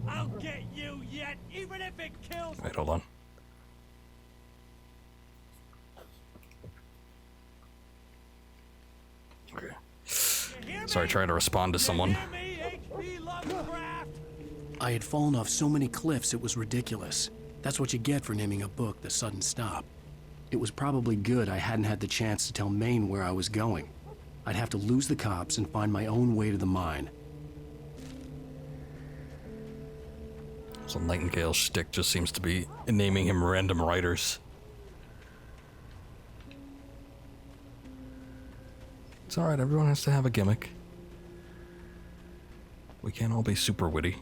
Speaker 15: I'll get you yet, even if it kills.
Speaker 1: Wait, hold on. Okay. Sorry, trying to respond to someone.
Speaker 3: I had fallen off so many cliffs it was ridiculous. That's what you get for naming a book The Sudden Stop. It was probably good I hadn't had the chance to tell Maine where I was going. I'd have to lose the cops and find my own way to the mine.
Speaker 1: So Nightingale's shtick just seems to be naming him random writers. It's alright, everyone has to have a gimmick. We can't all be super witty.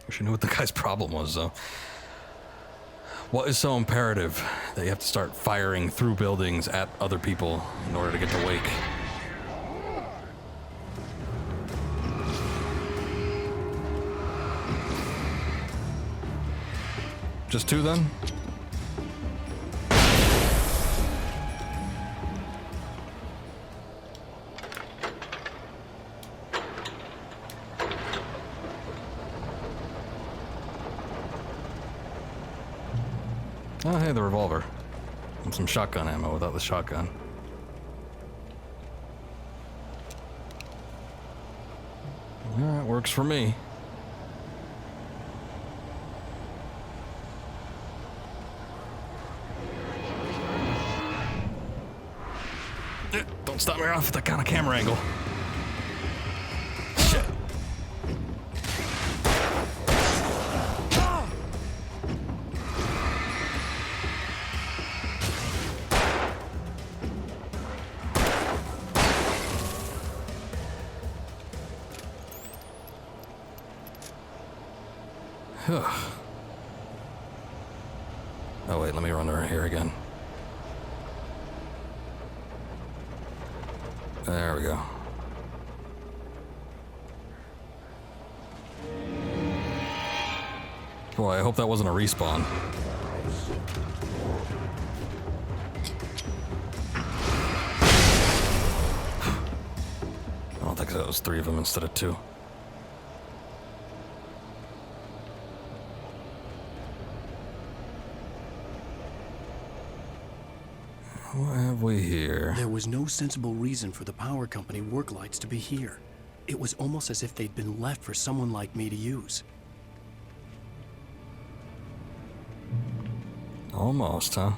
Speaker 1: Wish I knew what the guy's problem was, though. What is so imperative that you have to start firing through buildings at other people in order to get to Wake? Just two, then? Oh, hey, the revolver. And some shotgun ammo without the shotgun. Alright, works for me. Don't stop me off with that kind of camera angle. Shit. Oh wait, let me run over here again. There we go. Boy, I hope that wasn't a respawn. I don't think that was 3 of them instead of 2. What have we here?
Speaker 3: There was no sensible reason for the power company work lights to be here. It was almost as if they'd been left for someone like me to use.
Speaker 1: Almost, huh?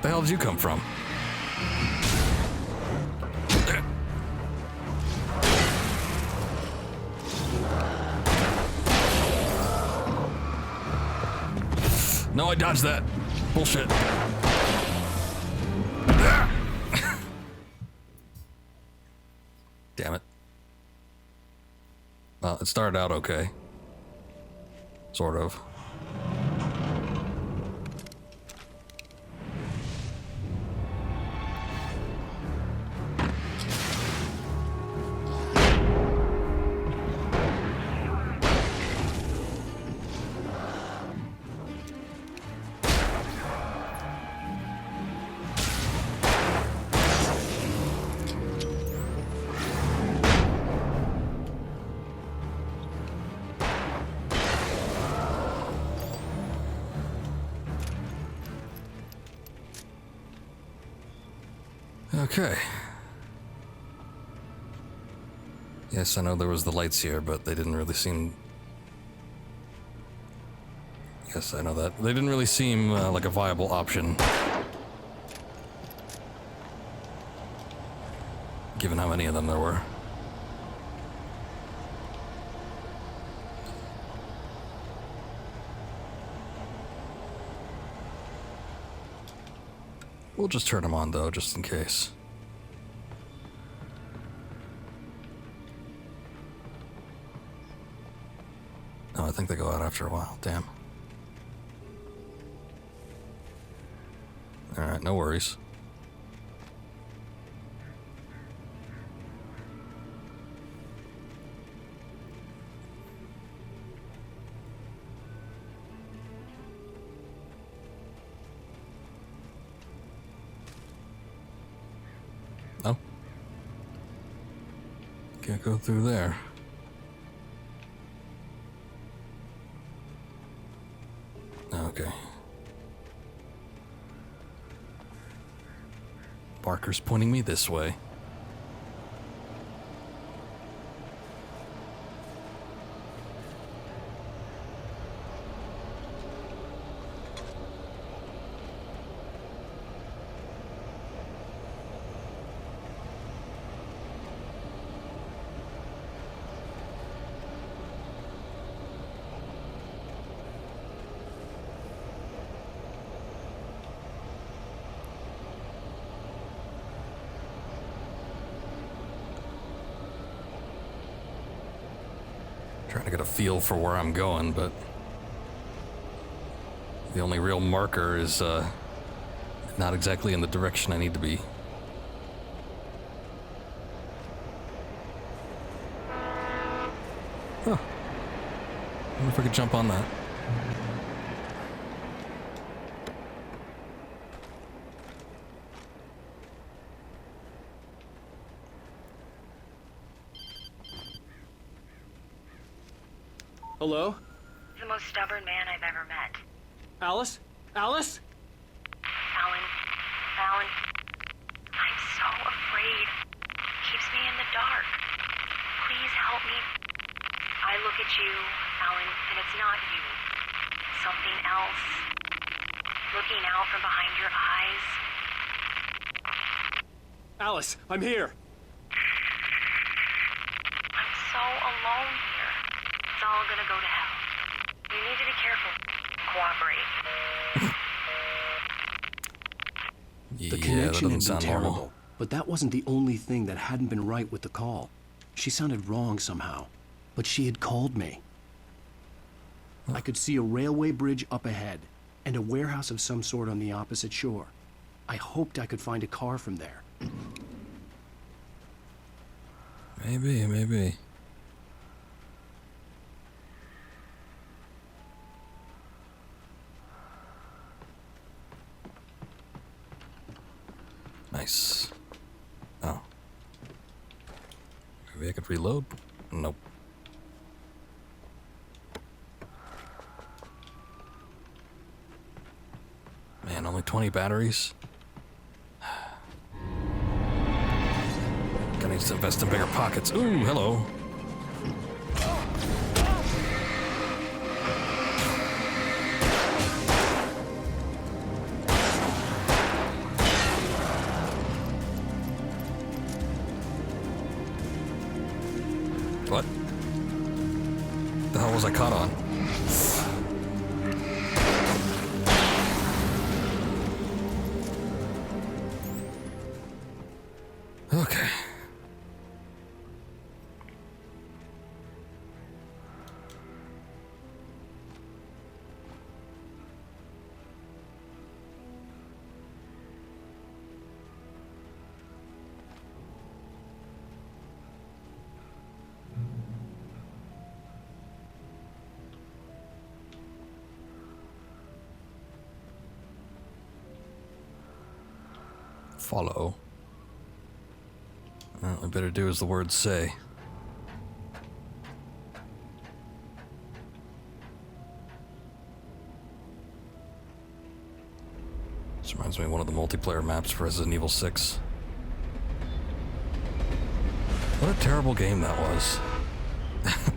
Speaker 1: Where the hell did you come from? No, I dodged that. Bullshit. Damn it. Well, it started out okay. Sort of. Okay. Yes, I know there was the lights here, but they didn't really seem... Yes, I know that. They didn't really seem like a viable option. Given how many of them there were. We'll just turn them on, though, just in case. Oh, I think they go out after a while. Damn. Alright, no worries. Oh. Can't go through there. Okay. Marker's pointing me this way. Trying to get a feel for where I'm going, but the only real marker is not exactly in the direction I need to be. Huh. I wonder if I could jump on that.
Speaker 7: Hello?
Speaker 19: The most stubborn man I've ever met.
Speaker 7: Alice? Alice?
Speaker 19: Alan. Alan. I'm so afraid. Keeps me in the dark. Please help me. I look at you, Alan, and it's not you. Something else. Looking out from behind your eyes.
Speaker 7: Alice, I'm here.
Speaker 19: I'm so alone here. It's all gonna go to hell. You need to be careful. Cooperate.
Speaker 3: The connection had been terrible, but that wasn't the only thing that hadn't been right with the call. She sounded wrong somehow, but she had called me. I could see a railway bridge up ahead and a warehouse of some sort on the opposite shore. I hoped I could find a car from there.
Speaker 1: Maybe. Nice. Oh. Maybe I could reload? Nope. Man, only 20 batteries? Gonna need to invest in bigger pockets. Ooh, hello. What? The hell was I caught on? Okay. Follow. Well, I better do as the words say. This reminds me of one of the multiplayer maps for Resident Evil 6. What a terrible game that was.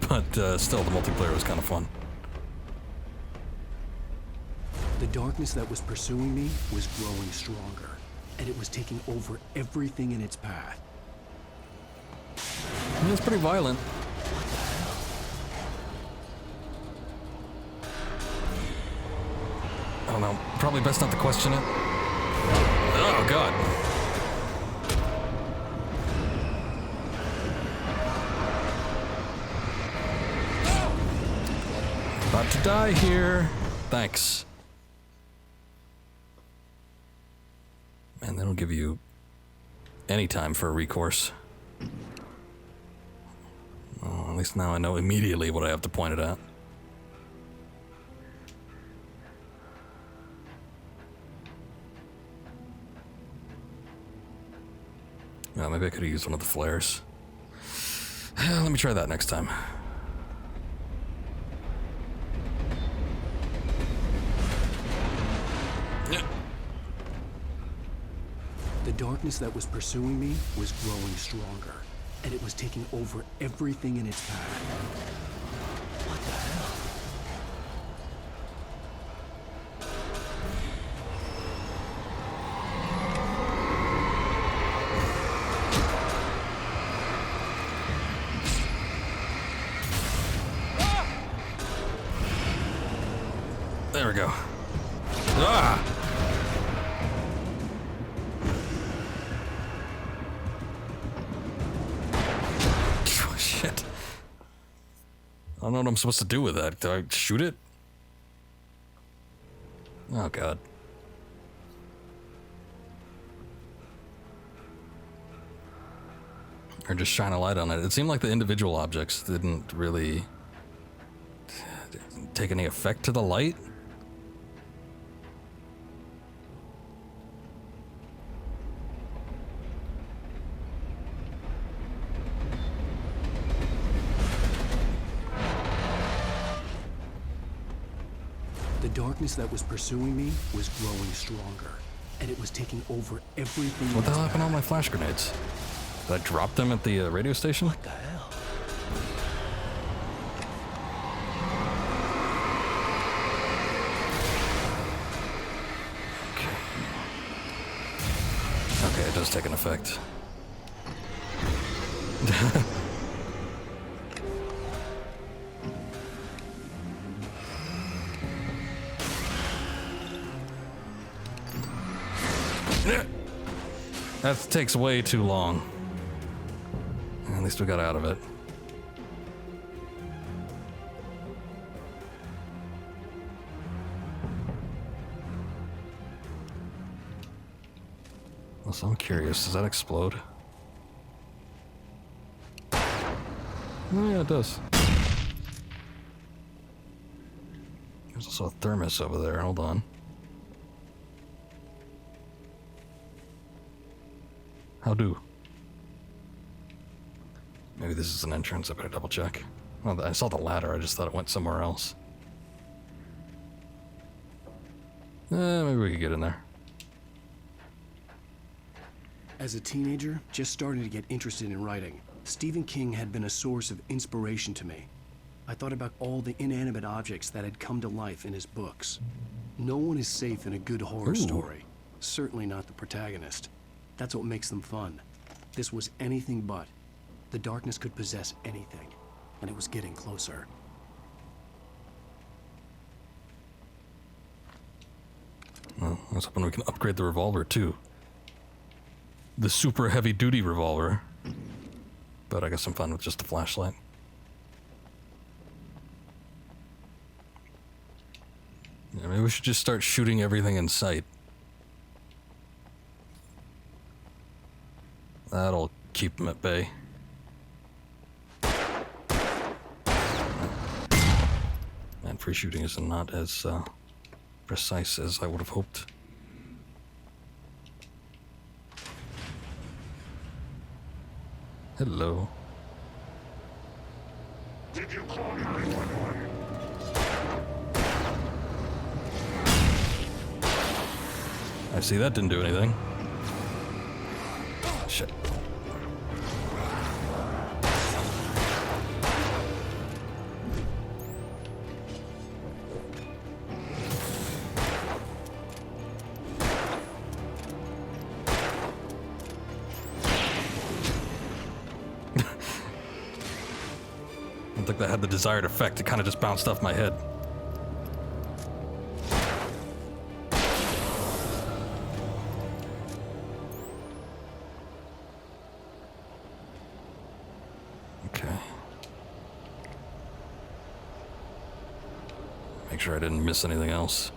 Speaker 1: But still, the multiplayer was kind of fun.
Speaker 3: The darkness that was pursuing me was growing stronger, and it was taking over everything in its path.
Speaker 1: It's pretty violent. I don't know. Probably best not to question it. Oh, God. About to die here. Thanks. Man, they don't give you any time for a recourse. Well, at least now I know immediately what I have to point it at. Well, maybe I could have used one of the flares. Let me try that next time.
Speaker 3: The The darkness that was pursuing me was growing stronger, and it was taking over everything in its path. What the hell?
Speaker 1: There we go. Ah! Oh, shit. I don't know what I'm supposed to do with that. Do I shoot it? Oh, God. Or just shine a light on it. It seemed like the individual objects didn't really take any effect to the light.
Speaker 3: The darkness that was pursuing me was growing stronger, and it was taking over everything.
Speaker 1: What the hell happened to all my flash grenades? Did I drop them at the radio station?
Speaker 3: What the hell?
Speaker 1: Okay, it does take an effect. That takes way too long. At least we got out of it. Also, I'm curious, does that explode? Oh yeah, it does. There's also a thermos over there, hold on. How do? Maybe this is an entrance, I better double check. Well, I saw the ladder, I just thought it went somewhere else. Maybe we could get in there.
Speaker 3: As a teenager, just starting to get interested in writing, Stephen King had been a source of inspiration to me. I thought about all the inanimate objects that had come to life in his books. No one is safe in a good horror story. Certainly not the protagonist. That's what makes them fun. This was anything but. The darkness could possess anything, and it was getting closer.
Speaker 1: Well, I was hoping we can upgrade the revolver too. The super heavy duty revolver. But I guess I'm fine with just a flashlight. Yeah, maybe we should just start shooting everything in sight. That'll keep them at bay. And free shooting is not as precise as I would have hoped. Hello.
Speaker 6: Did you call 911?
Speaker 1: I see that didn't do anything. Shit. I don't think that had the desired effect. It kind of just bounced off my head. Okay. Make sure I didn't miss anything else.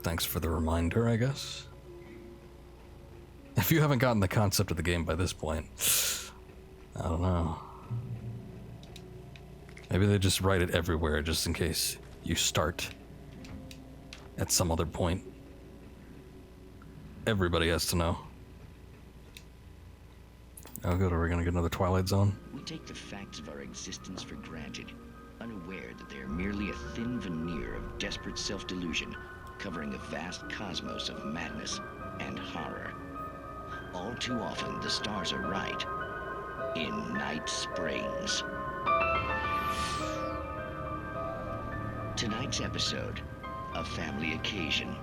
Speaker 1: thanks for the reminder, I guess. If you haven't gotten the concept of the game by this point, I don't know. Maybe they just write it everywhere just in case you start at some other point. Everybody has to know. Oh good, are we gonna get another Twilight Zone?
Speaker 20: We take the facts of our existence for granted, unaware that they are merely a thin veneer of desperate self-delusion, covering a vast cosmos of madness and horror. All too often, the stars are right. In Night Springs. Tonight's episode, a family occasion.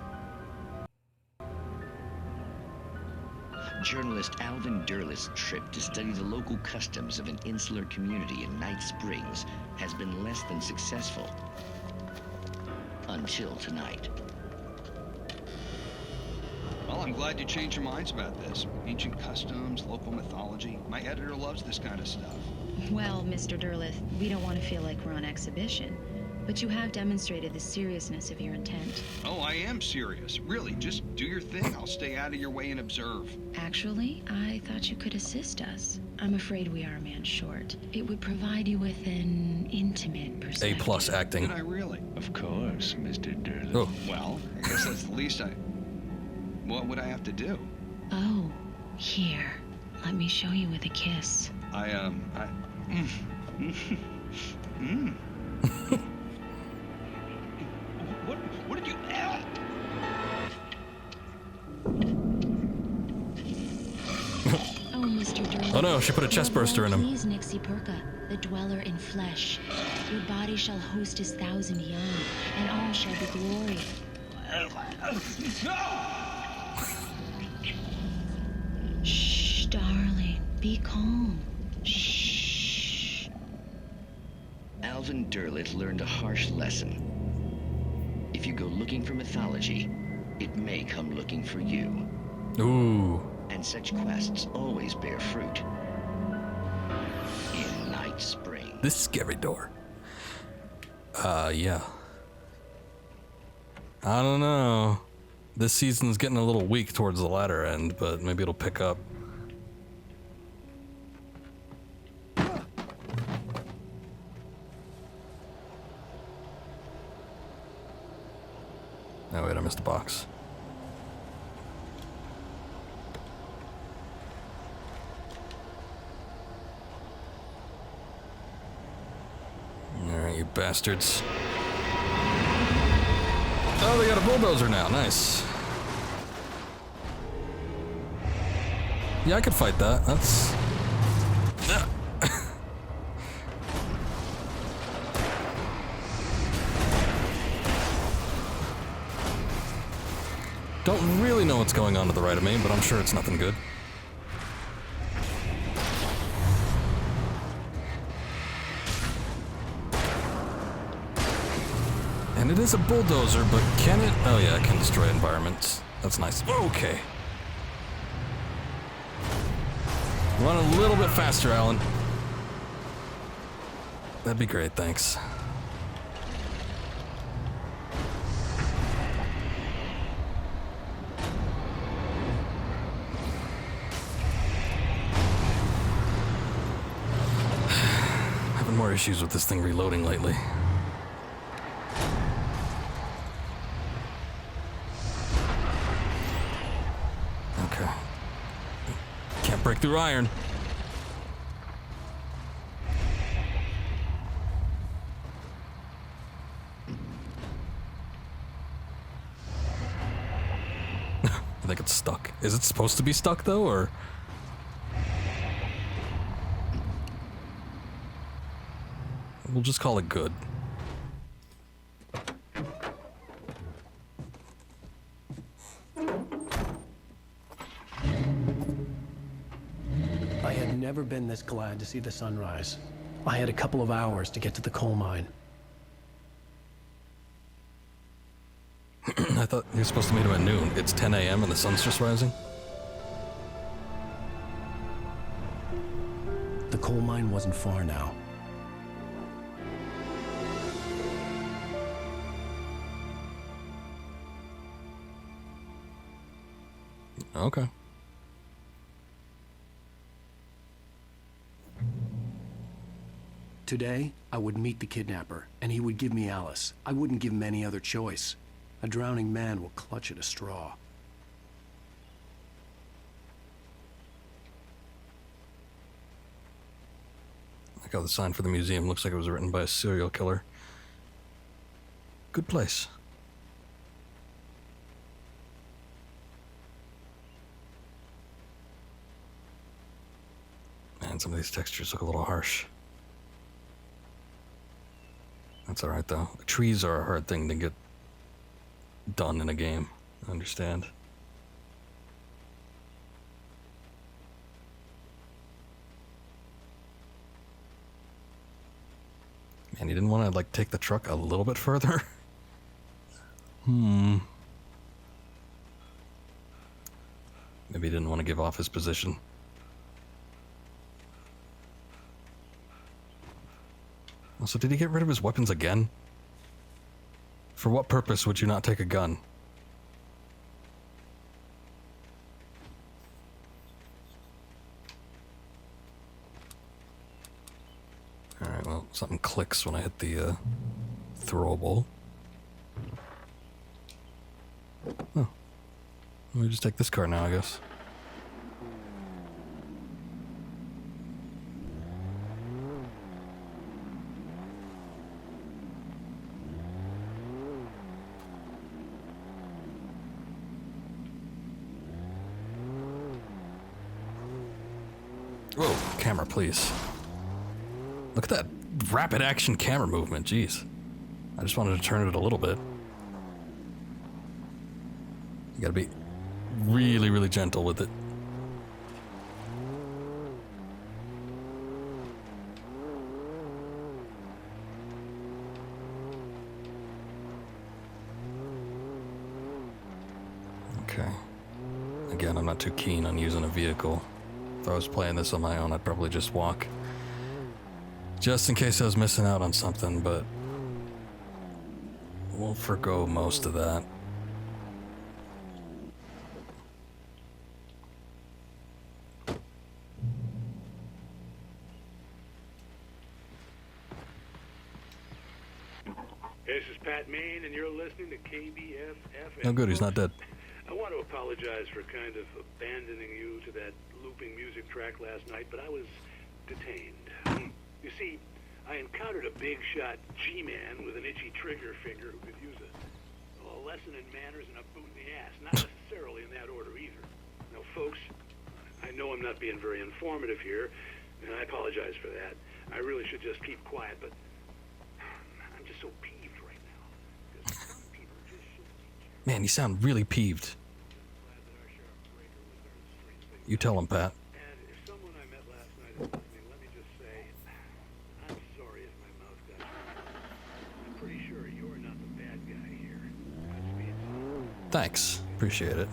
Speaker 20: Journalist Alvin Derleth's trip to study the local customs of an insular community in Night Springs has been less than successful. Until tonight.
Speaker 21: Well, I'm glad you changed your minds about this. Ancient customs, local mythology. My editor loves this kind of stuff.
Speaker 22: Well, Mr. Derleth, we don't want to feel like we're on exhibition, but you have demonstrated the seriousness of your intent.
Speaker 21: Oh, I am serious. Really, just do your thing. I'll stay out of your way and observe.
Speaker 22: Actually, I thought you could assist us. I'm afraid we are a man short. It would provide you with an intimate perspective.
Speaker 1: A+ acting.
Speaker 21: Did I really?
Speaker 20: Of course, Mr. Derleth.
Speaker 1: Oh.
Speaker 21: Well, I guess that's the least I... What would I have to do?
Speaker 22: Oh, here. Let me show you with a kiss.
Speaker 21: What did you...
Speaker 22: Oh, Mr. Derleth.
Speaker 1: Oh no, she put a chest burster in him.
Speaker 22: Please, Nixie Perka, the dweller in flesh. Your body shall host his 1,000 young, and all shall be glory. Shh, darling, be calm. Shh.
Speaker 20: Alvin Derleth learned a harsh lesson. If you go looking for mythology, it may come looking for you.
Speaker 1: Ooh.
Speaker 20: And such quests always bear fruit. In Night Springs.
Speaker 1: This scary door. Yeah. I don't know. This season's getting a little weak towards the latter end, but maybe it'll pick up. Oh wait, I missed a box. Alright, you bastards. Oh, they got a bulldozer now. Nice. Yeah, I could fight that. That's... Don't really know what's going on to the right of me, but I'm sure it's nothing good. And it is a bulldozer, but can it? Oh yeah, it can destroy environments. That's nice. Okay. Run a little bit faster, Alan. That'd be great, thanks. Having more issues with this thing reloading lately. Okay. Can't break through iron. I think it's stuck. Is it supposed to be stuck though, or? We'll just call it good.
Speaker 3: I had never been this glad to see the sunrise. I had a couple of hours to get to the coal mine.
Speaker 1: I thought you were supposed to meet him at noon. It's 10 a.m. and the sun's just rising.
Speaker 3: The coal mine wasn't far now.
Speaker 1: Okay.
Speaker 3: Today, I would meet the kidnapper, and he would give me Alice. I wouldn't give him any other choice. A drowning man will clutch at a straw.
Speaker 1: I got the sign for the museum. Looks like it was written by a serial killer. Good place. Man, some of these textures look a little harsh. That's alright though. Trees are a hard thing to get done in a game. I understand. Man, you didn't want to, like, take the truck a little bit further? Maybe he didn't want to give off his position. Also, did he get rid of his weapons again? For what purpose would you not take a gun? Alright, well, something clicks when I hit the throwable. Oh. Let me just take this car now, I guess. Whoa, camera, please. Look at that rapid action camera movement, jeez. I just wanted to turn it a little bit. You gotta be really, really gentle with it. Okay. Again, I'm not too keen on using a vehicle. If I was playing this on my own, I'd probably just walk. Just in case I was missing out on something, but we'll forgo most of that.
Speaker 14: This is Pat Main, and you're listening to KBF-FM.
Speaker 1: Oh good, he's not dead.
Speaker 14: I want to apologize for kind of abandoning you to that looping music track last night, but I was detained. You see, I encountered a big-shot G-man with an itchy trigger finger who could use a lesson in manners and a boot in the ass. Not necessarily in that order either. Now, folks, I know I'm not being very informative here, and I apologize for that. I really should just keep quiet, but I'm just so peeved right now. Some people just shouldn't be.
Speaker 1: Man, you sound really peeved. You tell him, Pat.
Speaker 14: And if someone I met last night is listening, let me just say, I'm sorry if my mouth got you. I'm pretty sure you're not the bad guy here.
Speaker 1: Thanks. Appreciate it.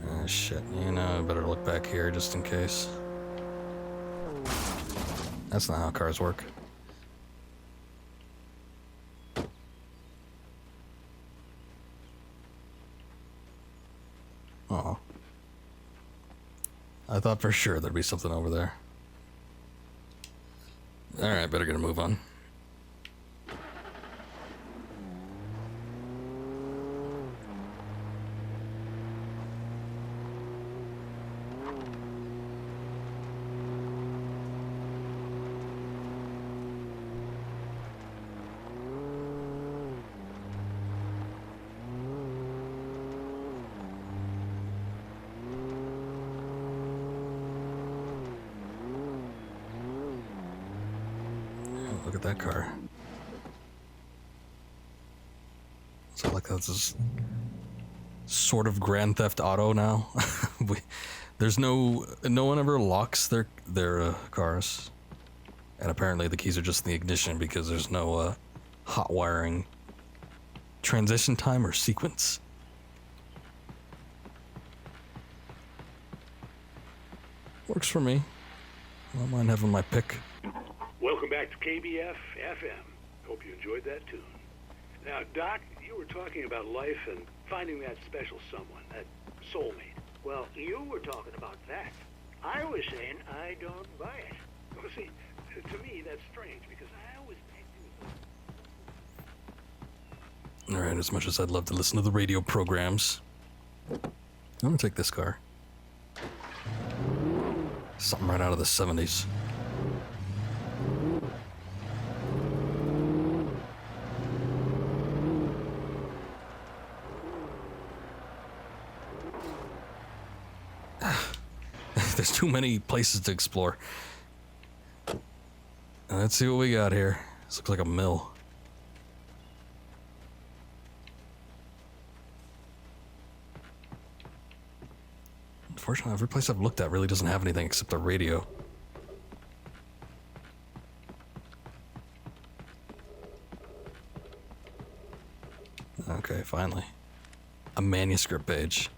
Speaker 1: Ah, shit. You know, I better look back here just in case. That's not how cars work. Oh. I thought for sure there'd be something over there. Alright, better get a move on. Look at that car. So like that's this sort of Grand Theft Auto now. There's no one ever locks their cars, and apparently the keys are just in the ignition because there's no hot wiring transition time or sequence. Works for me. I don't mind having my pick.
Speaker 14: Welcome back to KBF-FM. Hope you enjoyed that tune. Now, Doc, you were talking about life and finding that special someone, that soulmate.
Speaker 2: Well, you were talking about that. I was saying I don't buy it.
Speaker 14: Well, see, to me, that's strange, because I always think it was...
Speaker 1: Alright, as much as I'd love to listen to the radio programs, I'm gonna take this car. Something right out of the 70s. There's too many places to explore. Let's see what we got here. This looks like a mill. Unfortunately, every place I've looked at really doesn't have anything except a radio. Okay, finally. A manuscript page.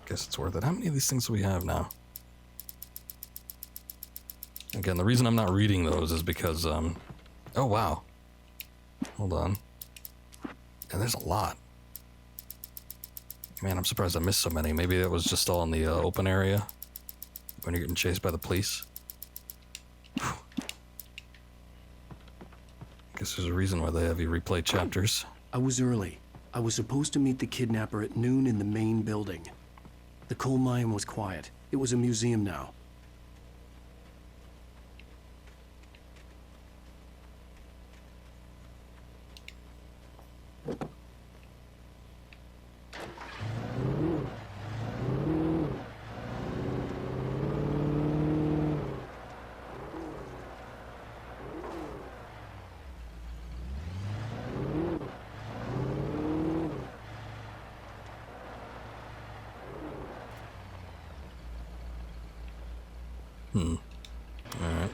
Speaker 1: Guess it's worth it. How many of these things do we have now? Again, the reason I'm not reading those is because, oh wow. Hold on. And there's a lot. Man, I'm surprised I missed so many. Maybe it was just all in the open area when you're getting chased by the police. Guess there's a reason why they have you replay chapters.
Speaker 3: I was early. I was supposed to meet the kidnapper at noon in the main building. The coal mine was quiet. It was a museum now.
Speaker 1: Alright.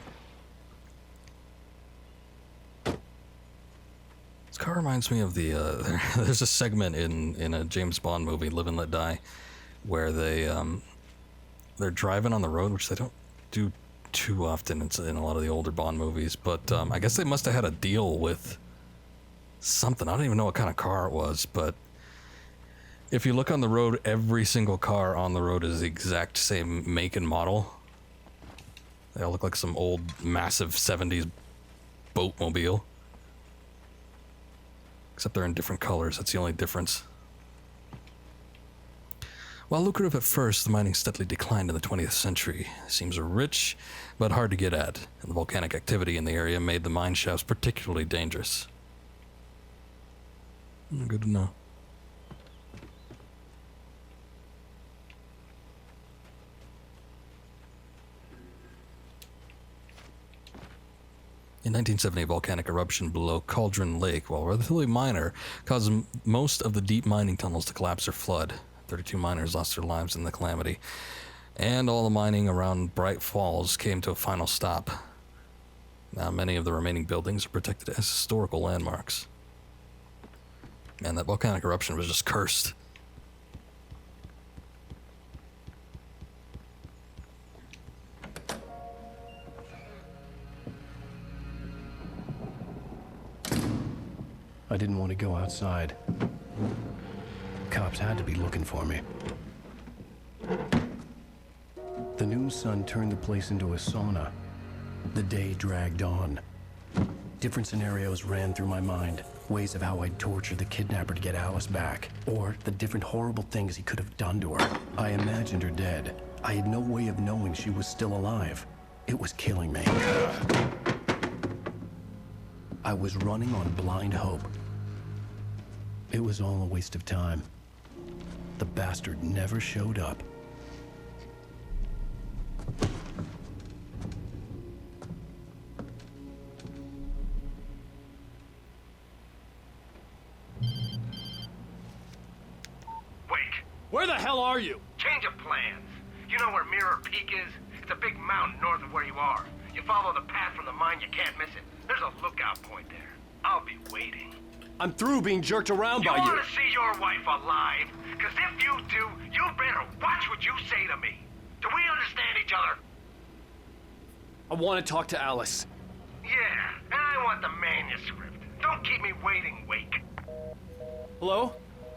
Speaker 1: This car reminds me of the, there's a segment in a James Bond movie, Live and Let Die, where they're driving on the road, which they don't do too often in a lot of the older Bond movies, but I guess they must have had a deal with something. I don't even know what kind of car it was, but if you look on the road, every single car on the road is the exact same make and model. They all look like some old, massive 70s boatmobile. Except they're in different colors, that's the only difference. While lucrative at first, the mining steadily declined in the 20th century. Seams are rich, but hard to get at, and the volcanic activity in the area made the mine shafts particularly dangerous. Good to know. In 1970, a volcanic eruption below Cauldron Lake, while relatively minor, caused most of the deep mining tunnels to collapse or flood. 32 miners lost their lives in the calamity, and all the mining around Bright Falls came to a final stop. Now many of the remaining buildings are protected as historical landmarks. Man, that volcanic eruption was just cursed.
Speaker 3: I didn't want to go outside. Cops had to be looking for me. The noon sun turned the place into a sauna. The day dragged on. Different scenarios ran through my mind. Ways of how I'd torture the kidnapper to get Alice back. Or the different horrible things he could have done to her. I imagined her dead. I had no way of knowing she was still alive. It was killing me. I was running on blind hope. It was all a waste of time. The bastard never showed up.
Speaker 4: Wait.
Speaker 7: Where the hell are you?
Speaker 4: Change of plans. You know where Mirror Peak is? It's a big mountain north of where you are. You follow the path from the mine, you can't miss it. There's a lookout point there. I'll be waiting.
Speaker 7: I'm through being jerked around by you.
Speaker 4: You want to see your wife alive? Because if you do, you better watch what you say to me. Do we understand each other?
Speaker 7: I want to talk to Alice.
Speaker 4: Yeah, and I want the manuscript. Don't keep me waiting, Wake.
Speaker 7: Hello?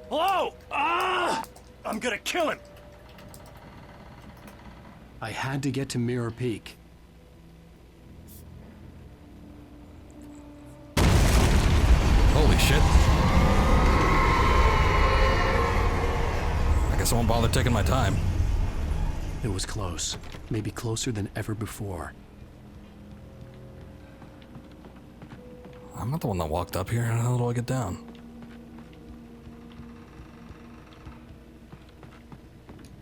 Speaker 7: Hello! Ah! I'm gonna kill him! I had to get to Mirror Peak.
Speaker 1: Holy shit. I guess I won't bother taking my time.
Speaker 3: It was close. Maybe closer than ever before.
Speaker 1: I'm not the one that walked up here. How do I get down?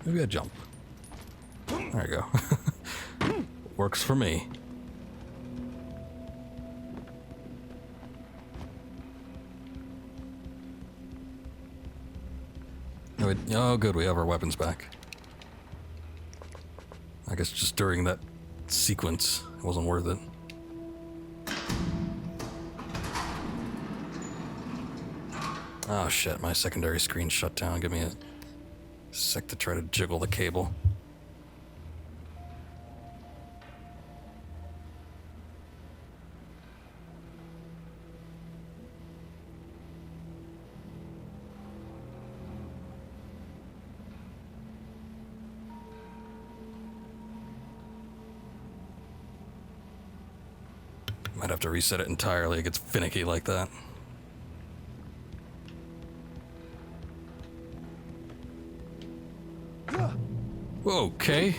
Speaker 1: Maybe I jump. There you go. Works for me. Oh, good. We have our weapons back. I guess just during that sequence, it wasn't worth it. Oh shit, my secondary screen shut down. Give me a sec to try to jiggle the cable. Might have to reset it entirely. It gets finicky like that. Okay.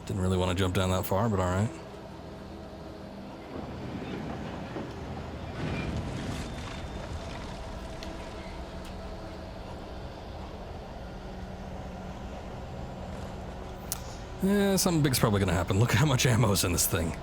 Speaker 1: Didn't really want to jump down that far, but alright. Yeah, something big's probably gonna happen. Look how much ammo's in this thing.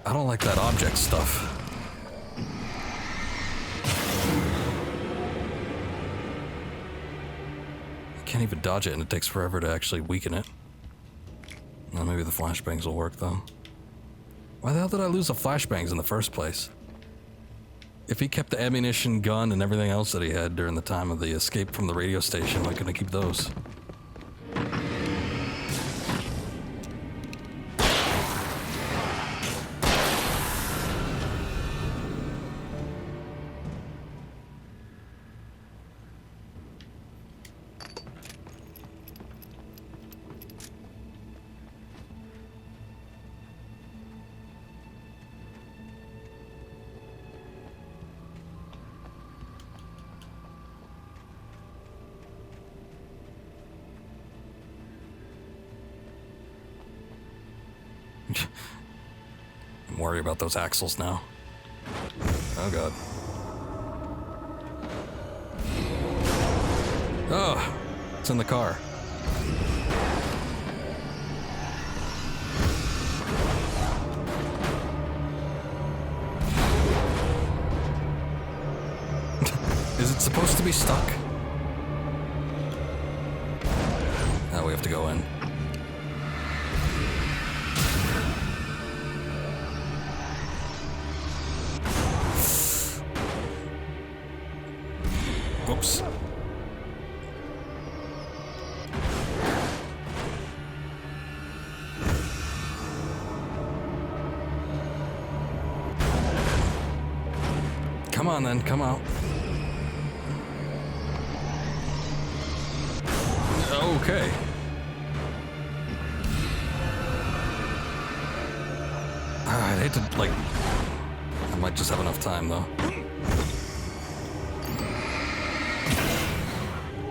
Speaker 1: I don't like that object stuff. I can't even dodge it, and it takes forever to actually weaken it. Well, maybe the flashbangs will work, though. Why the hell did I lose the flashbangs in the first place? If he kept the ammunition, gun, and everything else that he had during the time of the escape from the radio station, why couldn't I keep those? I'm worried about those axles now. Oh god. Oh, it's in the car. Is it supposed to be stuck? Oh, we have to go in. Whoops. Come on then, come out. Okay. I'd hate to, like... I might just have enough time, though.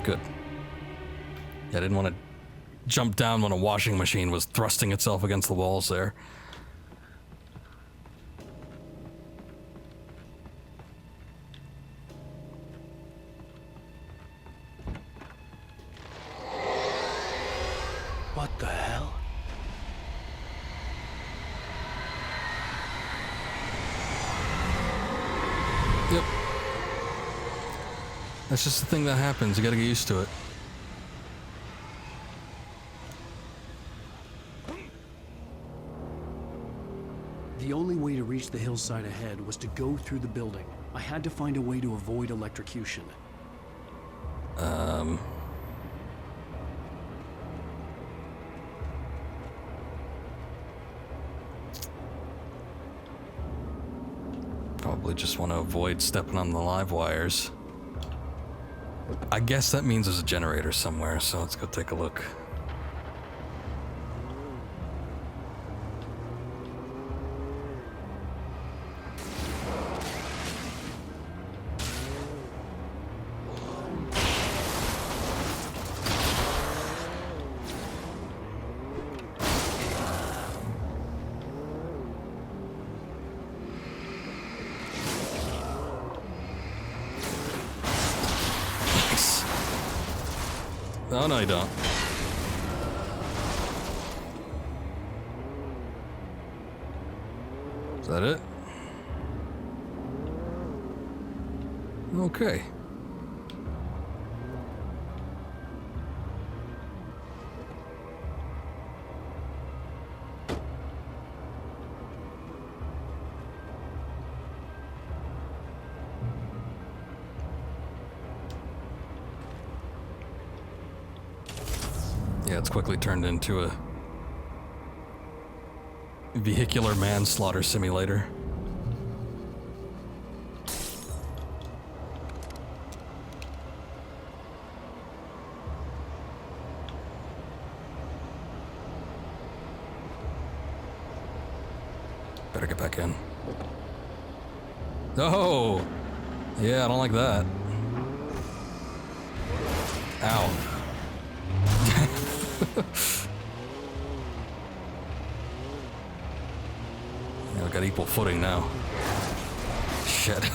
Speaker 1: Good. Yeah, I didn't want to jumped down when a washing machine was thrusting itself against the walls there.
Speaker 3: What the hell?
Speaker 1: Yep. That's just the thing that happens. You gotta get used to it.
Speaker 3: The only way to reach the hillside ahead was to go through the building. I had to find a way to avoid electrocution.
Speaker 1: Probably just want to avoid stepping on the live wires. I guess that means there's a generator somewhere, so let's go take a look. Oh, no, you don't. Is that it? Okay. Yeah, it's quickly turned into a vehicular manslaughter simulator. Better get back in. Oh! Yeah, I don't like that. Ow. Yeah, we got equal footing now. Shit.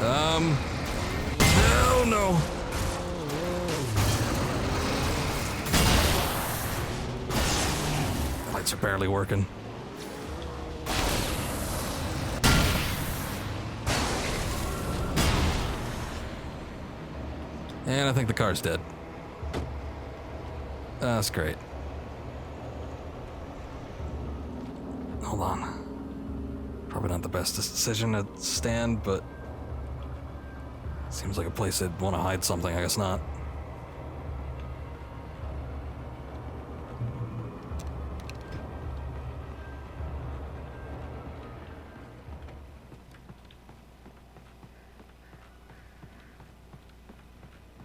Speaker 1: Oh no. Lights are barely working. And I think the car's dead. That's great. Hold on. Probably not the best decision to stand, but seems like a place they'd want to hide something. I guess not.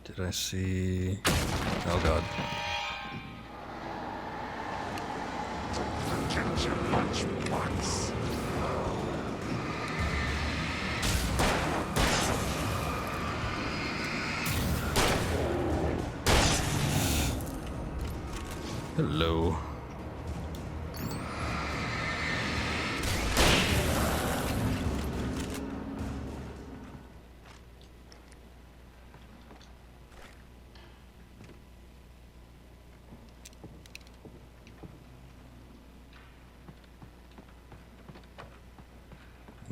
Speaker 1: Did I see... Oh god. Hello.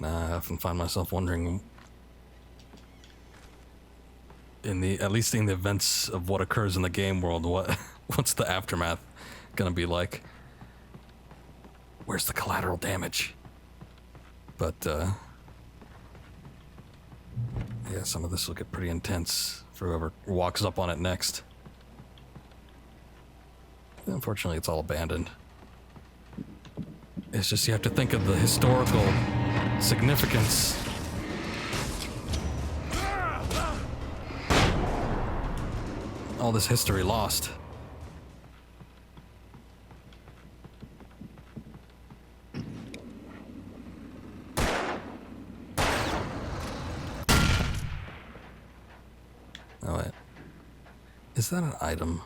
Speaker 1: I often find myself wondering, at least in the events of what occurs in the game world, what's the aftermath gonna be like? Where's the collateral damage? But yeah, some of this will get pretty intense for whoever walks up on it next. Unfortunately, it's all abandoned. It's just you have to think of the historical significance. All this history lost. Oh, wait. Is that an item?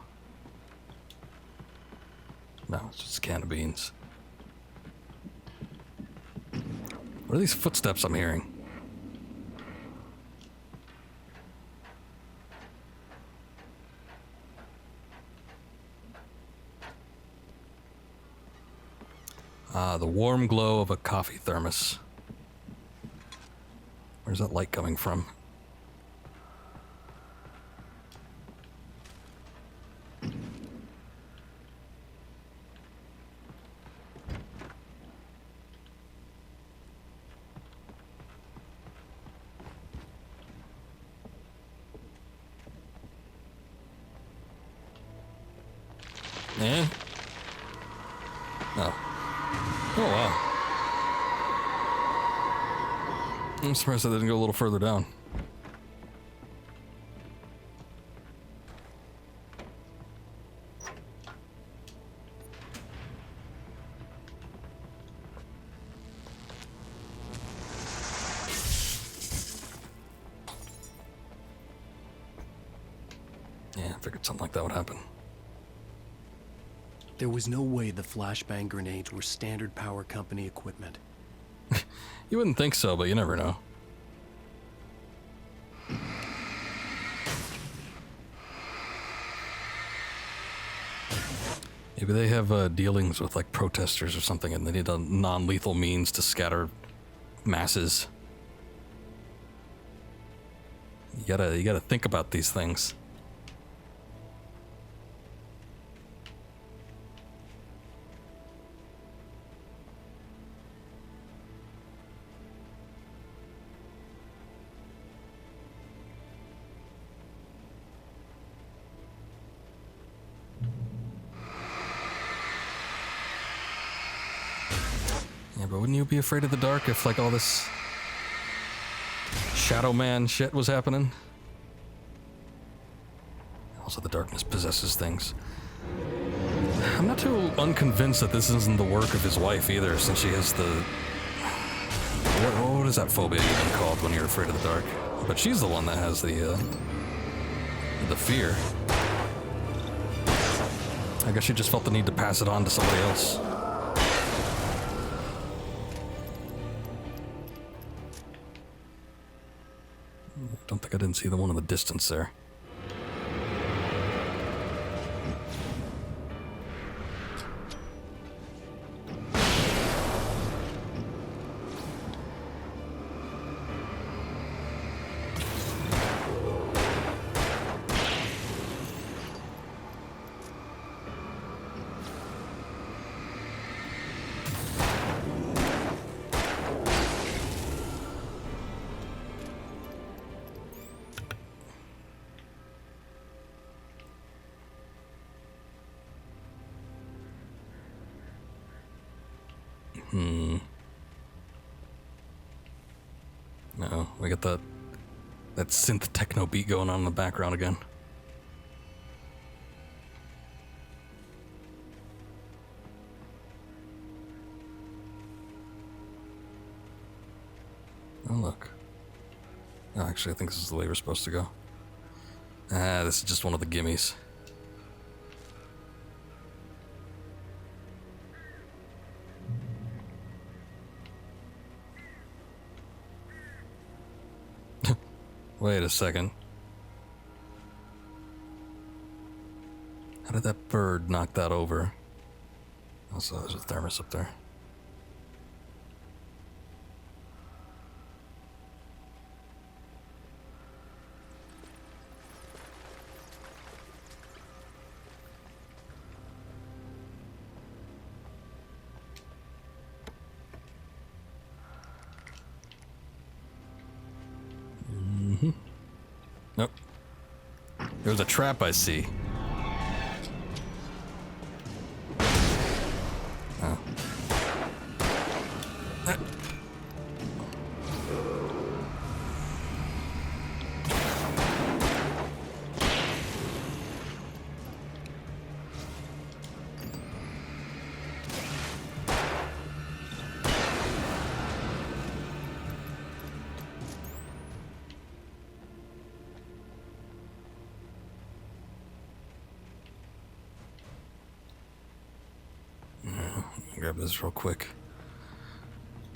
Speaker 1: No, it's just a can of beans. What are these footsteps I'm hearing? The warm glow of a coffee thermos. Where's that light coming from? Eh? Oh. Oh, wow. I'm surprised I didn't go a little further down. Yeah, I figured something like that would happen.
Speaker 3: There was no way the flashbang grenades were standard power company equipment.
Speaker 1: You wouldn't think so, but you never know. Maybe they have dealings with like protesters or something, and they need a non-lethal means to scatter masses. You gotta think about these things. Yeah, but wouldn't you be afraid of the dark if, like, all this Shadow Man shit was happening? Also, the darkness possesses things. I'm not too unconvinced that this isn't the work of his wife either, since she has the... What is that phobia even called when you're afraid of the dark? But she's the one that has the fear. I guess she just felt the need to pass it on to somebody else. Don't think I didn't see the one in the distance there. No, we got that synth techno beat going on in the background again. Oh, look. Oh, actually, I think this is the way we're supposed to go. Ah, this is just one of the gimmies. Wait a second. How did that bird knock that over? Also, there's a thermos up there. Nope. There's a trap I see. Oh. grab this real quick.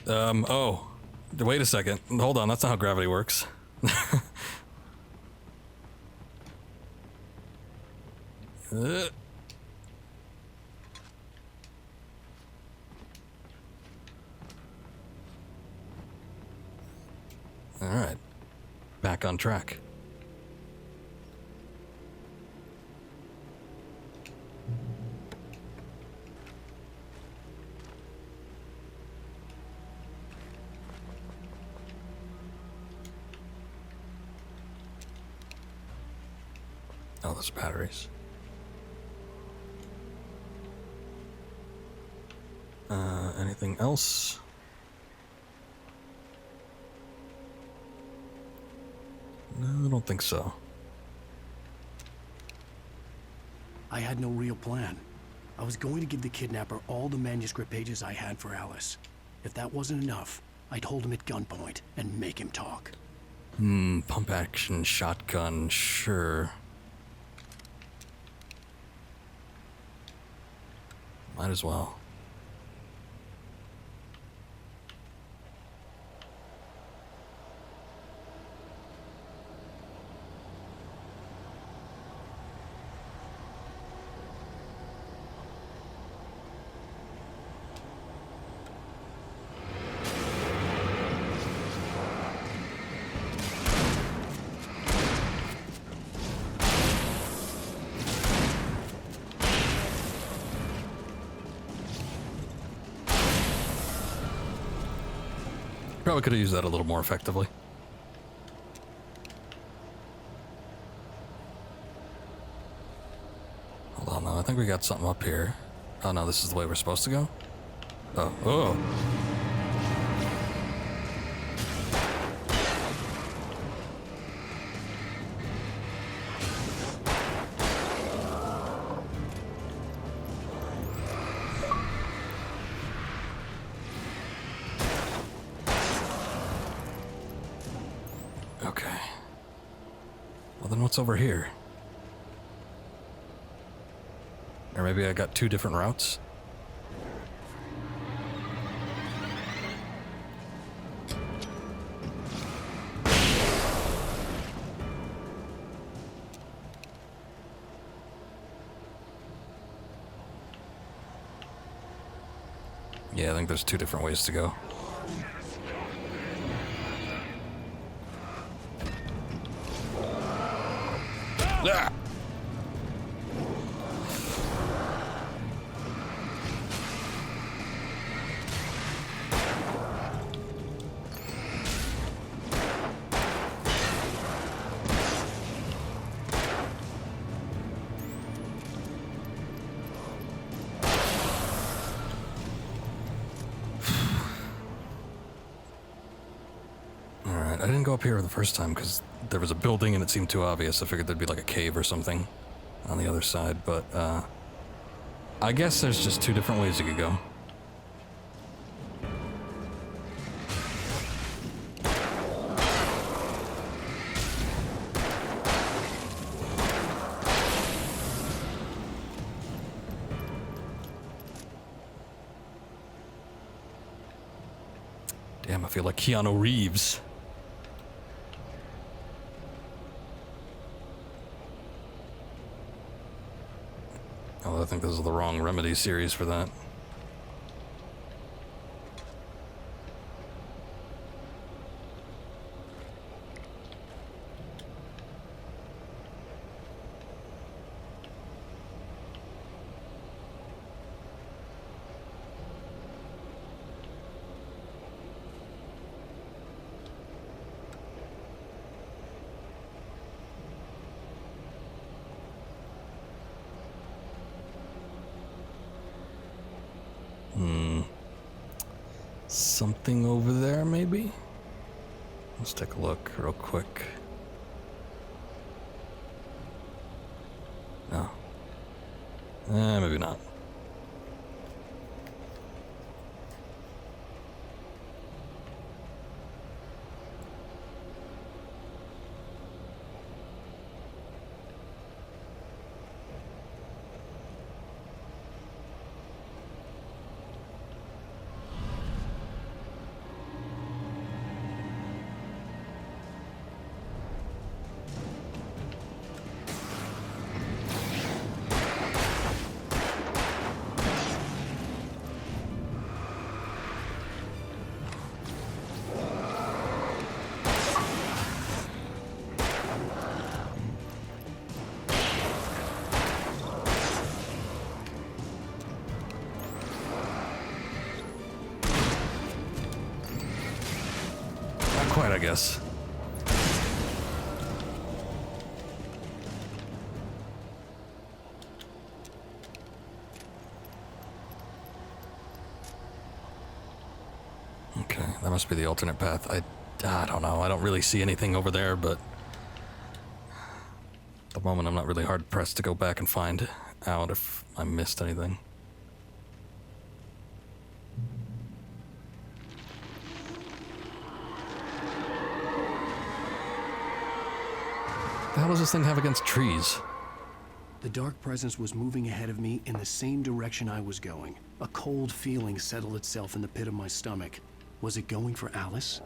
Speaker 1: Oh. Wait a second. Hold on, that's not how gravity works. Alright. Back on track. Oh, those batteries. Anything else? No, I don't think so.
Speaker 3: I had no real plan. I was going to give the kidnapper all the manuscript pages I had for Alice. If that wasn't enough, I'd hold him at gunpoint and make him talk.
Speaker 1: Pump action shotgun, sure. Might as well. Probably could have used that a little more effectively. Hold on, though. I think we got something up here. Oh, no, this is the way we're supposed to go? Oh, oh. Okay. Well, then what's over here? Or maybe I got two different routes? Yeah, I think there's two different ways to go. Ah! Alright, I didn't go up here the first time because there was a building and it seemed too obvious. I figured there'd be like a cave or something on the other side, but I guess there's just two different ways you could go. Damn, I feel like Keanu Reeves. Oh, I think this is the wrong Remedy series for that. Something over there, maybe? Let's take a look real quick. No. Maybe not. Not quite, I guess. Okay, that must be the alternate path. I don't know. I don't really see anything over there, but at the moment I'm not really hard pressed to go back and find out if I missed anything. The hell does this thing have against trees?
Speaker 3: The dark presence was moving ahead of me in the same direction I was going. A cold feeling settled itself in the pit of my stomach. Was it going for Alice?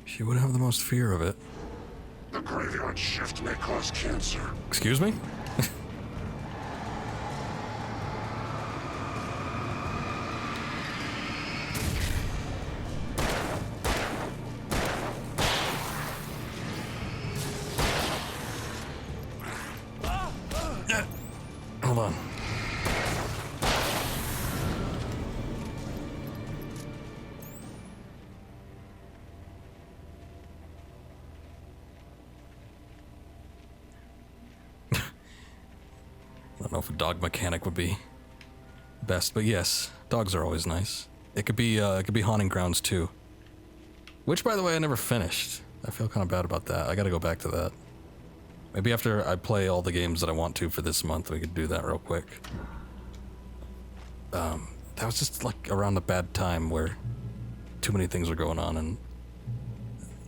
Speaker 1: She would have the most fear of it.
Speaker 6: The graveyard shift may cause cancer.
Speaker 1: Excuse me? Hold on. I don't know if a dog mechanic would be best, but yes, dogs are always nice. It could be Haunting Grounds 2. Which, by the way, I never finished. I feel kind of bad about that. I gotta go back to that. Maybe after I play all the games that I want to for this month, we could do that real quick. That was just like around the bad time where too many things were going on, and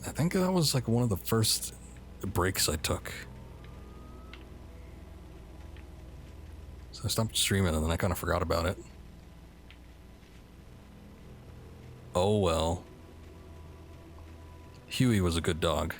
Speaker 1: I think that was like one of the first breaks I took. So I stopped streaming and then I kind of forgot about it. Oh well. Huey was a good dog.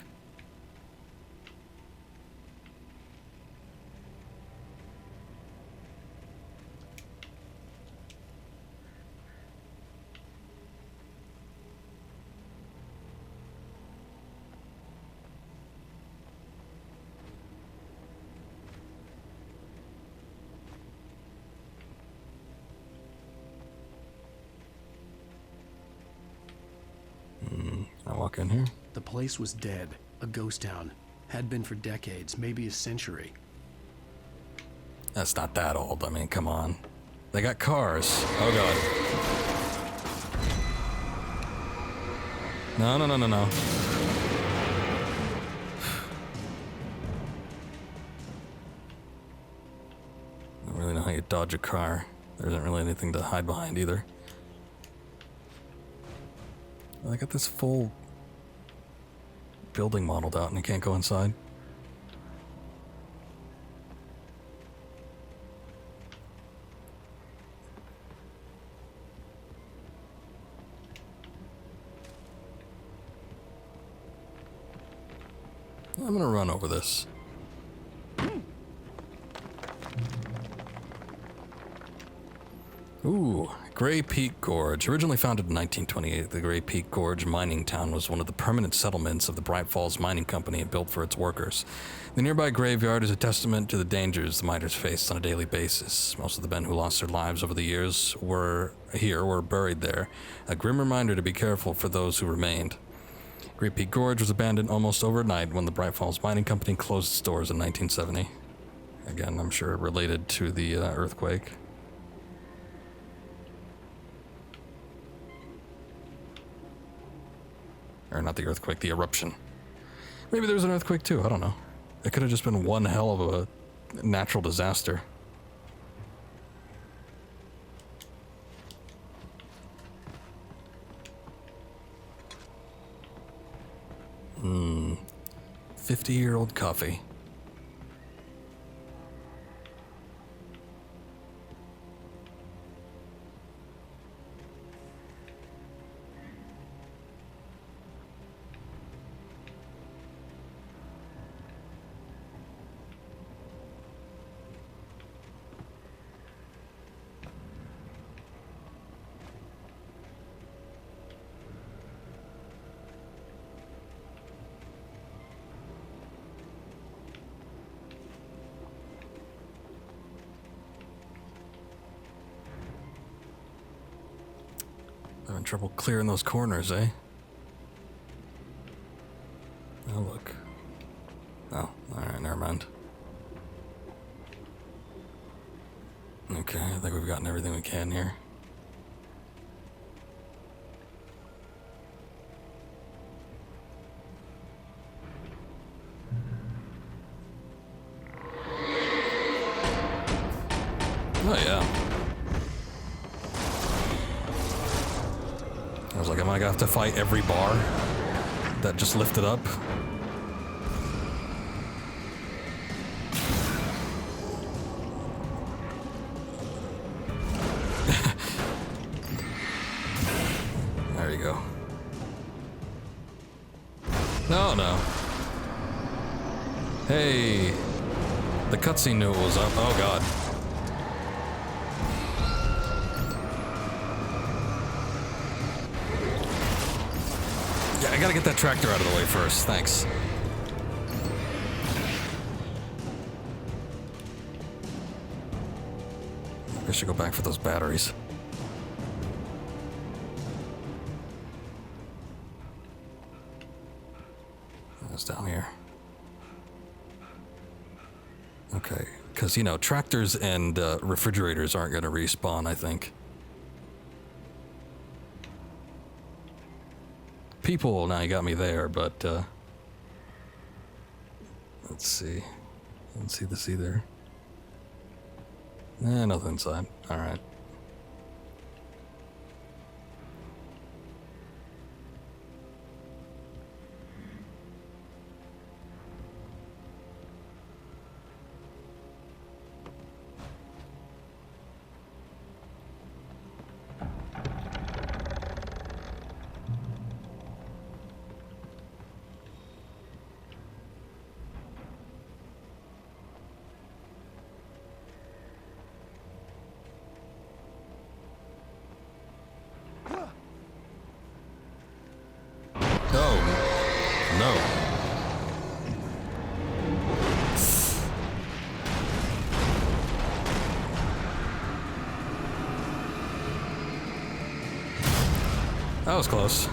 Speaker 1: I walk in here.
Speaker 3: The place was dead. A ghost town. Had been for decades, maybe a century.
Speaker 1: That's not that old. I mean, come on. They got cars. Oh god. No, no, no, no, no. I don't really know how you dodge a car. There isn't really anything to hide behind either. I got this full building modeled out and you can't go inside. I'm gonna run over this. Ooh, Gray Peak Gorge. Originally founded in 1928, the Gray Peak Gorge mining town was one of the permanent settlements of the Bright Falls Mining Company and built for its workers. The nearby graveyard is a testament to the dangers the miners faced on a daily basis. Most of the men who lost their lives over the years were buried there, a grim reminder to be careful for those who remained. Gray Peak Gorge was abandoned almost overnight when the Bright Falls Mining Company closed its doors in 1970. Again, I'm sure related to the earthquake. Or not the earthquake, the eruption. Maybe there was an earthquake too, I don't know. It could have just been one hell of a natural disaster. Hmm. 50-year-old coffee. trouble clearing those corners, eh? Oh, look. Oh, alright, never mind. Okay, I think we've gotten everything we can here. Oh, yeah. I was like, am I gonna have to fight every bar that just lifted up? There you go. No, no. Hey. The cutscene knew it was up. Oh, God. Yeah, I gotta get that tractor out of the way first. Thanks. I should go back for those batteries. That's down here. Okay, because, you know, tractors and refrigerators aren't going to respawn, I think. People, now you got me there, but, let's see. I didn't see this either. Nothing inside. Alright. That was close.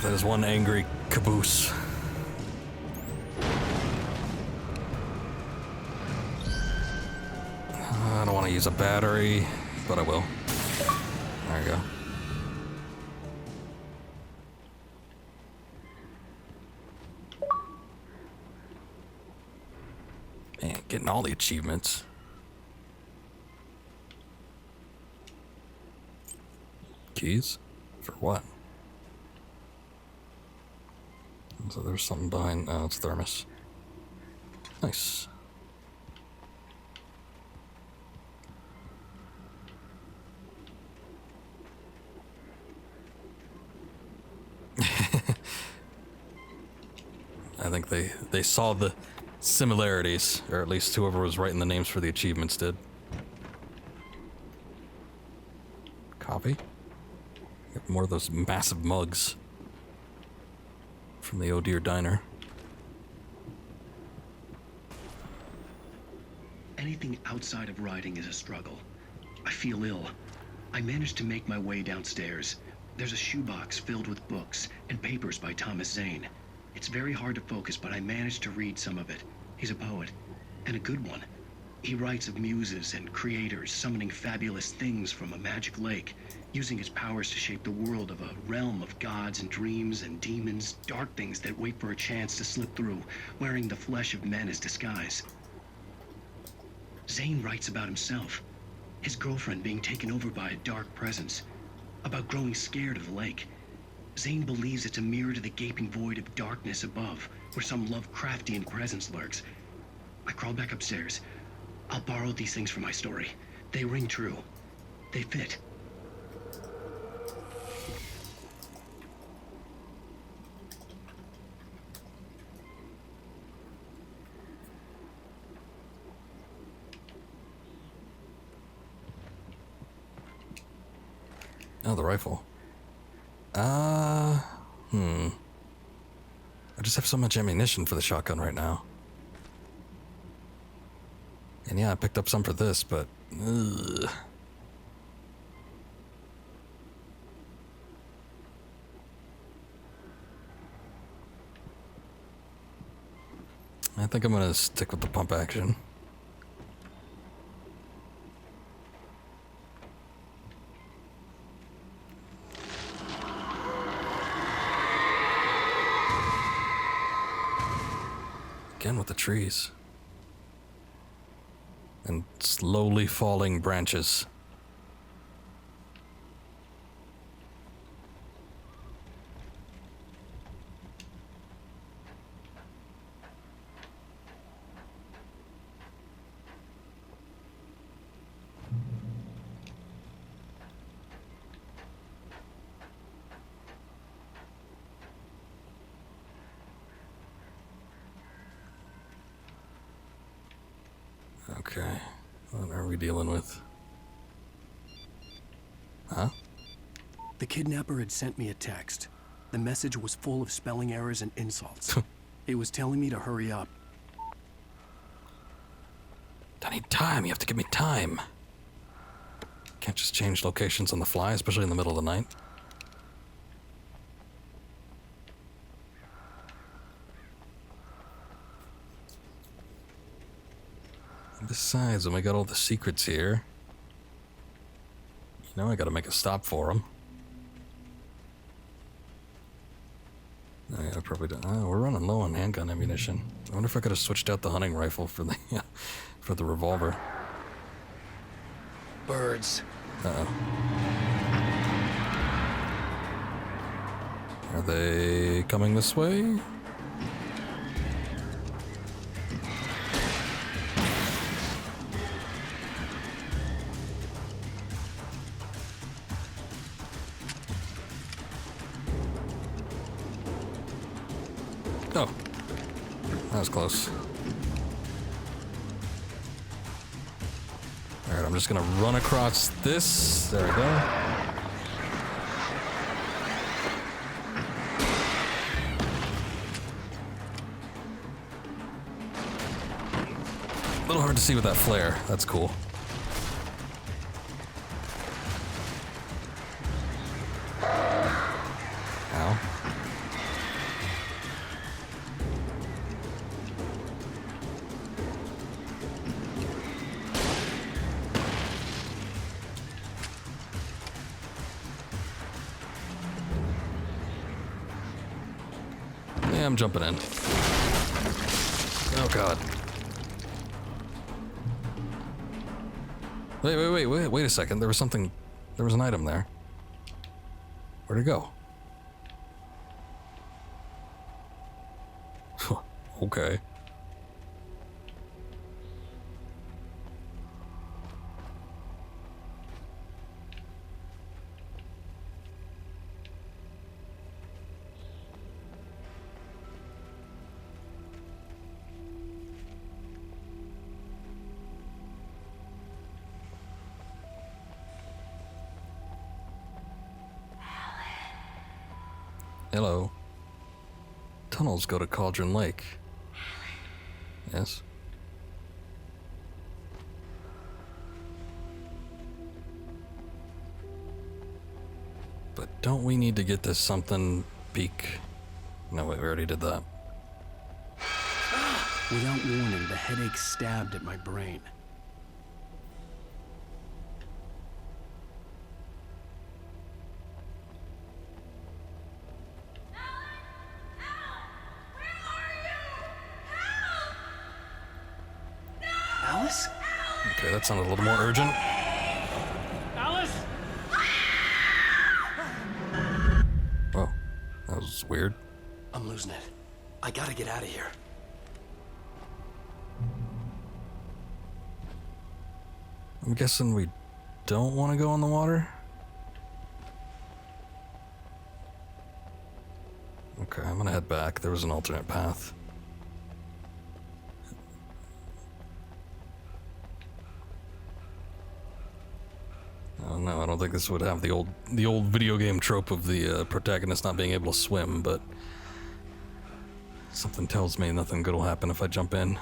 Speaker 1: That is one angry caboose. I don't want to use a battery, but I will. There you go. Man, getting all the achievements. Keys? For what? So there's something behind. Oh, it's thermos. Nice. I think they saw the similarities, or at least whoever was writing the names for the achievements did. Copy. Get more of those massive mugs from the Oh Dear Diner.
Speaker 5: Anything outside of writing is a struggle. I feel ill. I managed to make my way downstairs. There's a shoebox filled with books and papers by Thomas Zane. It's very hard to focus, but I managed to read some of it. He's a poet, and a good one. He writes of muses and creators summoning fabulous things from a magic lake, using his powers to shape the world of a realm of gods and dreams and demons, dark things that wait for a chance to slip through, wearing the flesh of men as disguise. Zane writes about himself, his girlfriend being taken over by a dark presence, about growing scared of the lake. Zane believes it's a mirror to the gaping void of darkness above, where some Lovecraftian presence lurks. I crawl back upstairs. I'll borrow these things for my story. They ring true. They fit.
Speaker 1: Oh, the rifle. I just have so much ammunition for the shotgun right now. And yeah, I picked up some for this, but... Ugh. I think I'm gonna stick with the pump action. Again with the trees. And slowly falling branches. Okay, what are we dealing with? Huh?
Speaker 3: The kidnapper had sent me a text. The message was full of spelling errors and insults. It was telling me to hurry up.
Speaker 1: I need time, you have to give me time. Can't just change locations on the fly, especially in the middle of the night. Besides, when we got all the secrets here, you know I gotta make a stop for them. Oh, yeah, I probably don't. Oh, we're running low on handgun ammunition. I wonder if I could have switched out the hunting rifle for the for the revolver.
Speaker 3: Birds.
Speaker 1: Uh-oh. Are they coming this way? Oh, that was close. Alright, I'm just gonna run across this. There we go. A little hard to see with that flare. That's cool. Ow. Yeah, I'm jumping in. Oh god. Wait a second. There was something. There was an item there. Where'd it go? Okay. Hello. Tunnels go to Cauldron Lake. Yes. But don't we need to get to something peak? No, wait, we already did that.
Speaker 3: Without warning, the headache stabbed at my brain. Alice?
Speaker 1: Okay, that sounded a little more urgent.
Speaker 15: Alice?
Speaker 1: Whoa, that was weird.
Speaker 3: I'm losing it. I gotta get out of here.
Speaker 1: I'm guessing we don't want to go in the water? Okay, I'm gonna head back. There was an alternate path. Oh no, I don't think this would have the old video game trope of the protagonist not being able to swim, but something tells me nothing good will happen if I jump in.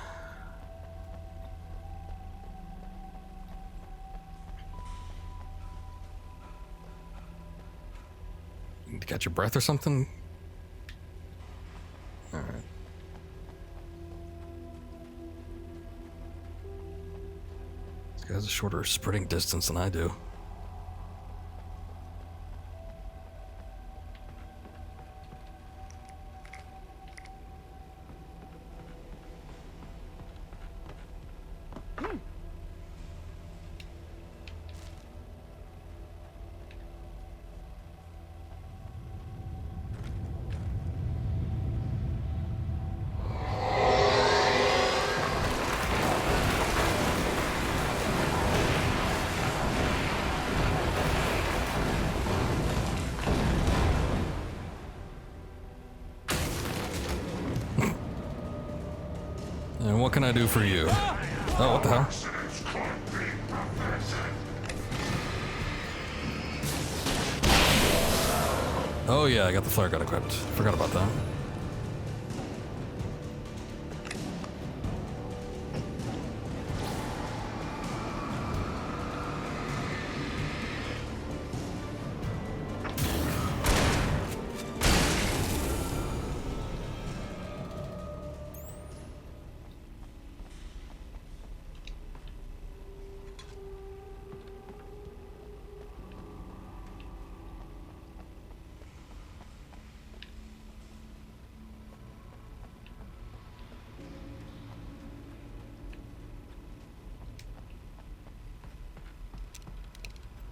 Speaker 1: Need to catch your breath or something? Alright. This guy has a shorter sprinting distance than I do. And what can I do for you? Oh, what the hell? Oh yeah, I got the flare gun equipped. Forgot about that.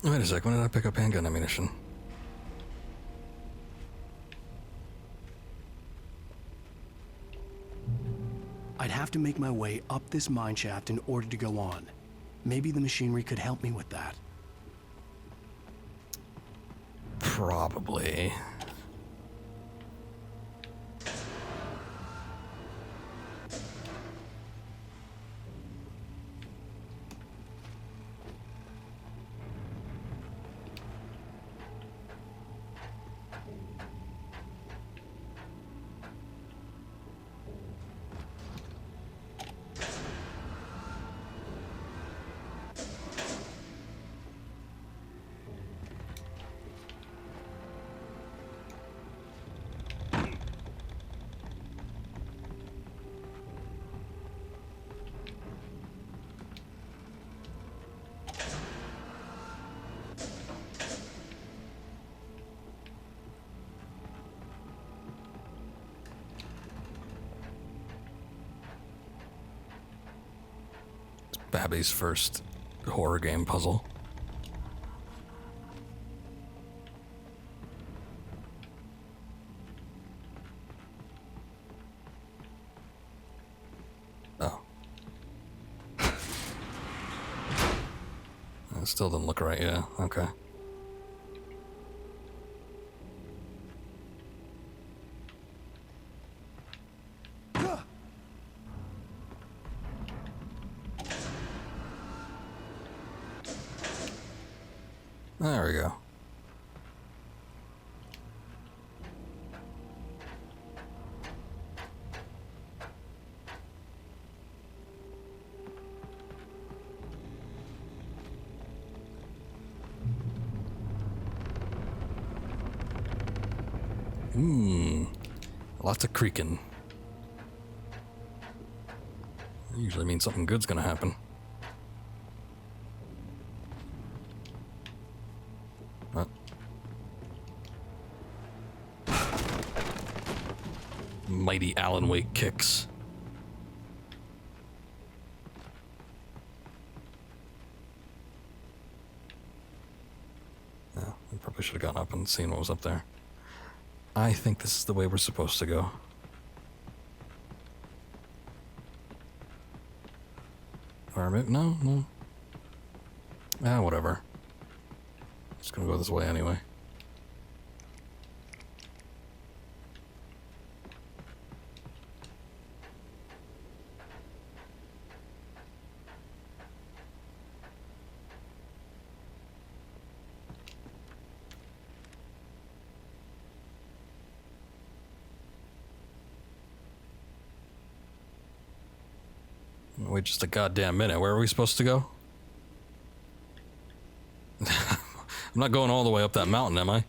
Speaker 1: Wait a sec, when did I pick up handgun ammunition?
Speaker 3: I'd have to make my way up this mine shaft in order to go on. Maybe the machinery could help me with that.
Speaker 1: Probably. Babby's first horror game puzzle. Oh. It still doesn't look right, yeah. Okay. There we go. Lots of creaking. That usually means something good's gonna happen. Mighty Alan Wake kicks. Yeah, I probably should have gone up and seen what was up there. I think this is the way we're supposed to go. Or no, no. Ah, whatever. Just gonna go this way anyway. Wait just a goddamn minute. Where are we supposed to go? I'm not going all the way up that mountain, am I?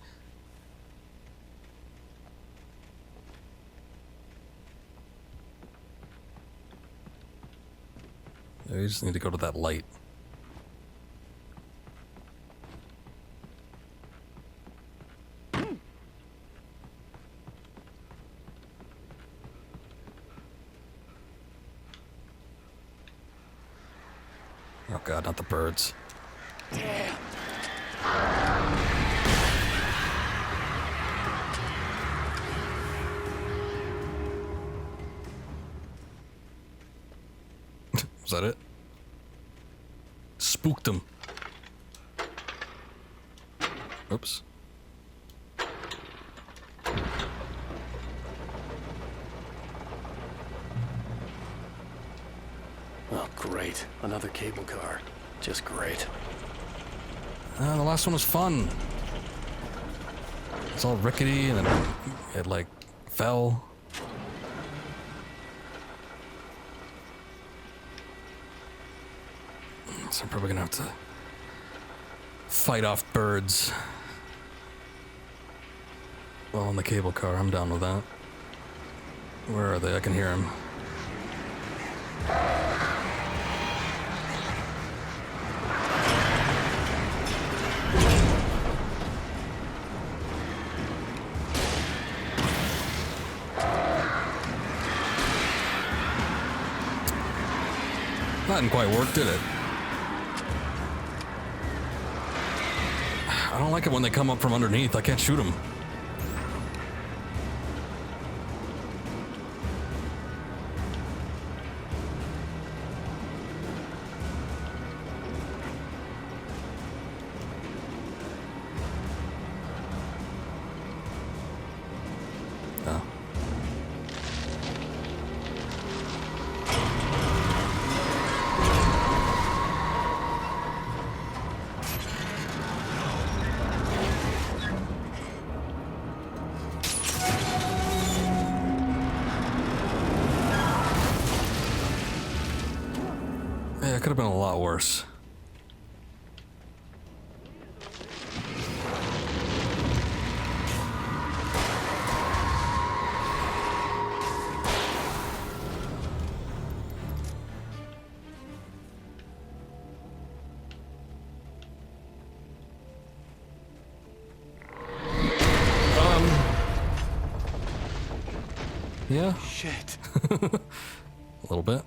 Speaker 1: We just need to go to that light. Oh god, not the birds.
Speaker 3: Damn.
Speaker 1: Was that it? Spooked him. Oops.
Speaker 3: Oh, great. Another cable car. Just great.
Speaker 1: The last one was fun. It's all rickety and then it like fell. So I'm probably gonna have to fight off birds. Well, in the cable car, I'm down with that. Where are they? I can hear them. That didn't quite work, did it? I don't like it when they come up from underneath. I can't shoot them. Oh. Yeah, it could have been a lot worse. Yeah.
Speaker 3: Shit.
Speaker 1: A little bit.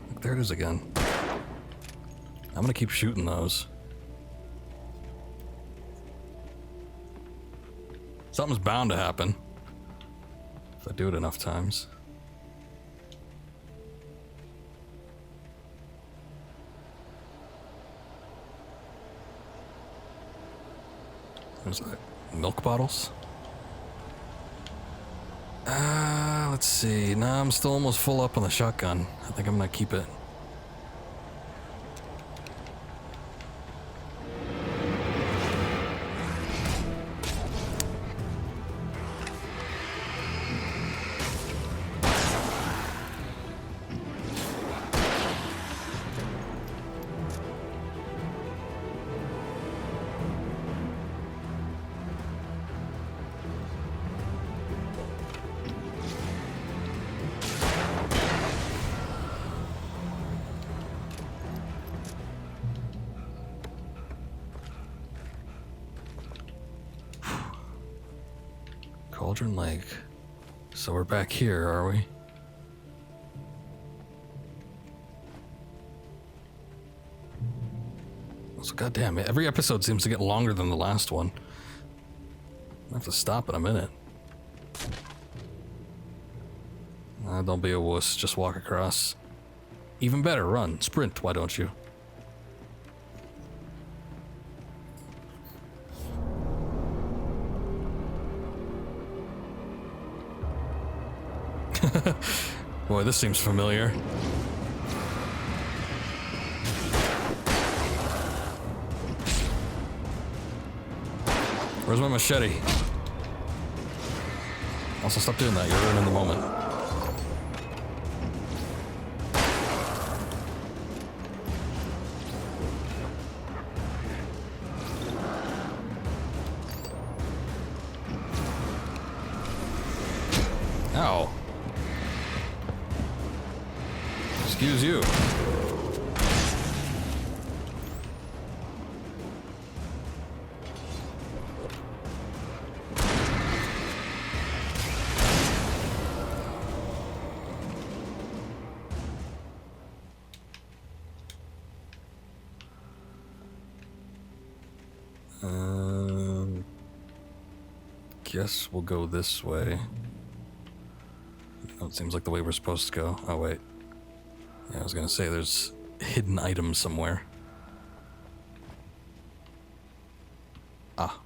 Speaker 1: Look, there it is again. I'm gonna keep shooting those. Something's bound to happen if I do it enough times. There's that. Milk bottles? Let's see. Nah, I'm still almost full up on the shotgun. I think I'm gonna keep it. Cauldron Lake. So we're back here, are we? So goddamn it, every episode seems to get longer than the last one. I have to stop in a minute. Don't be a wuss, just walk across. Even better, run, sprint, why don't you? Boy, this seems familiar. Where's my machete? Also, stop doing that. You're ruining the moment. Ow. Excuse you. Guess we'll go this way. Oh, it seems like the way we're supposed to go. Oh, wait. Yeah, I was gonna say there's hidden items somewhere. Ah.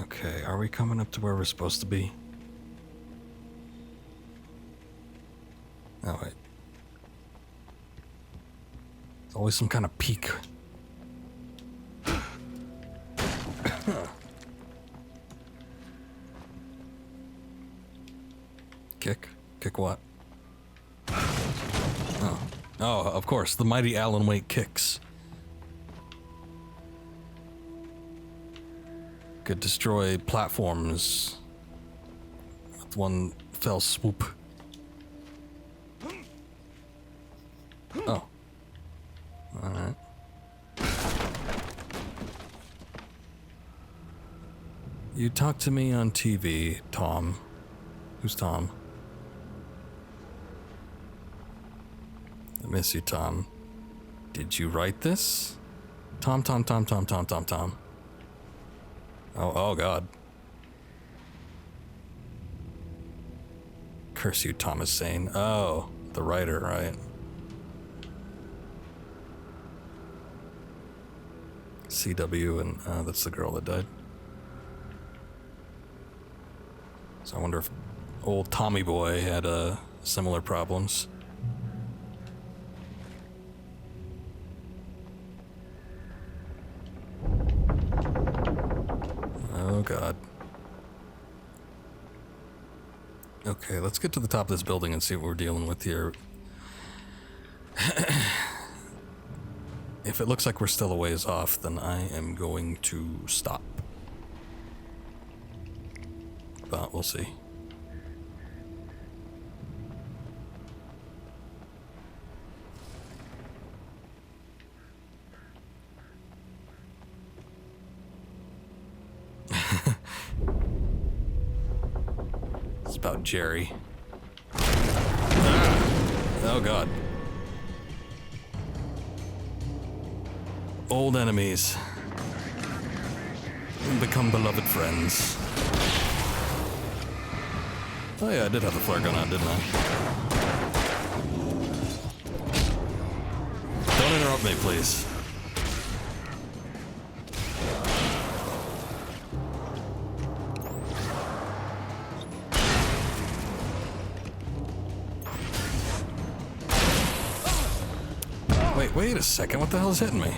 Speaker 1: Okay, are we coming up to where we're supposed to be? Oh, wait. There's always some kind of peak. Kick? Kick what? Oh. Oh, of course, the mighty Alan Wake kicks. Could destroy platforms with one fell swoop. Oh. Alright. You talked to me on TV, Tom. Who's Tom? I miss you, Tom. Did you write this? Tom. Oh God. Curse you, Thomas Zane. Oh, the writer, right? CW, and that's the girl that died. So I wonder if old Tommy Boy had similar problems. Oh God. Okay, let's get to the top of this building and see what we're dealing with here. If it looks like we're still a ways off, then I am going to stop. But we'll see. It's about Jerry. Ah! Oh God. Old enemies become beloved friends. Oh yeah, I did have the flare gun on, didn't I? Don't interrupt me, please. Wait a second, what the hell is hitting me?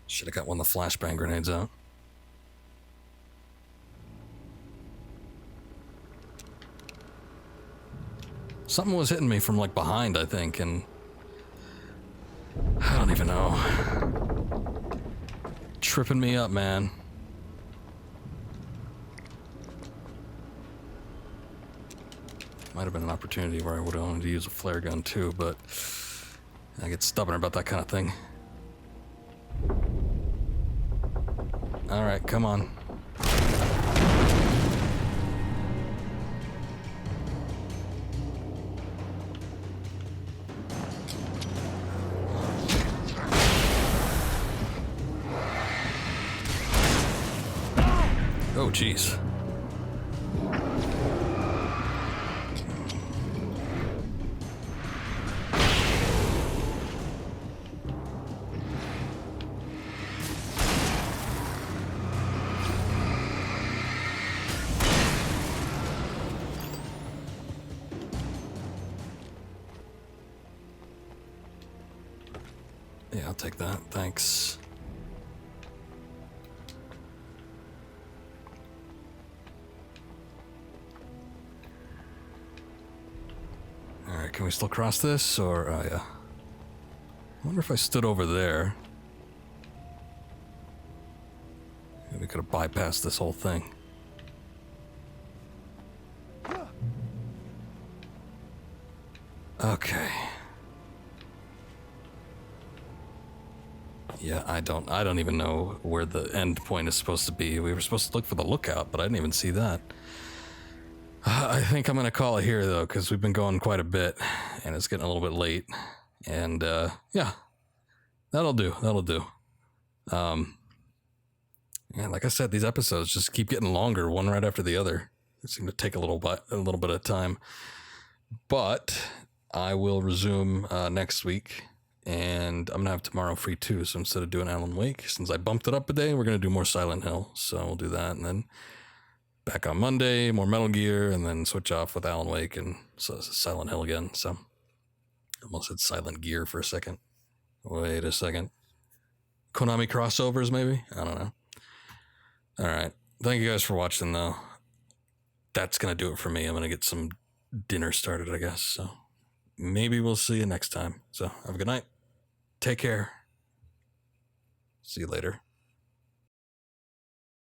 Speaker 1: Should have got one of the flashbang grenades out. Something was hitting me from like behind, I think, and I don't even know. tripping me up, man. Might have been an opportunity where I would have wanted to use a flare gun too, but I get stubborn about that kind of thing. Alright, come on. Oh, jeez. Yeah, I'll take that. Thanks. Alright, can we still cross this? Or, yeah. I wonder if I stood over there. We could have bypassed this whole thing. Okay. Yeah, I don't even know where the end point is supposed to be. We were supposed to look for the lookout, but I didn't even see that. I think I'm gonna call it here though, because we've been going quite a bit, and it's getting a little bit late. And yeah, that'll do. That'll do. Yeah, like I said, these episodes just keep getting longer, one right after the other. They seem to take a little bit of time. But I will resume next week, and I'm gonna have tomorrow free too. So instead of doing Alan Wake, since I bumped it up a day, we're gonna do more Silent Hill. So we'll do that, and then back on Monday, more Metal Gear, and then switch off with Alan Wake and Silent Hill again. So I almost said Silent Gear for a second. Wait a second. Konami crossovers, maybe? I don't know. All right. Thank you guys for watching, though. That's going to do it for me. I'm going to get some dinner started, I guess. So maybe we'll see you next time. So have a good night. Take care. See you later.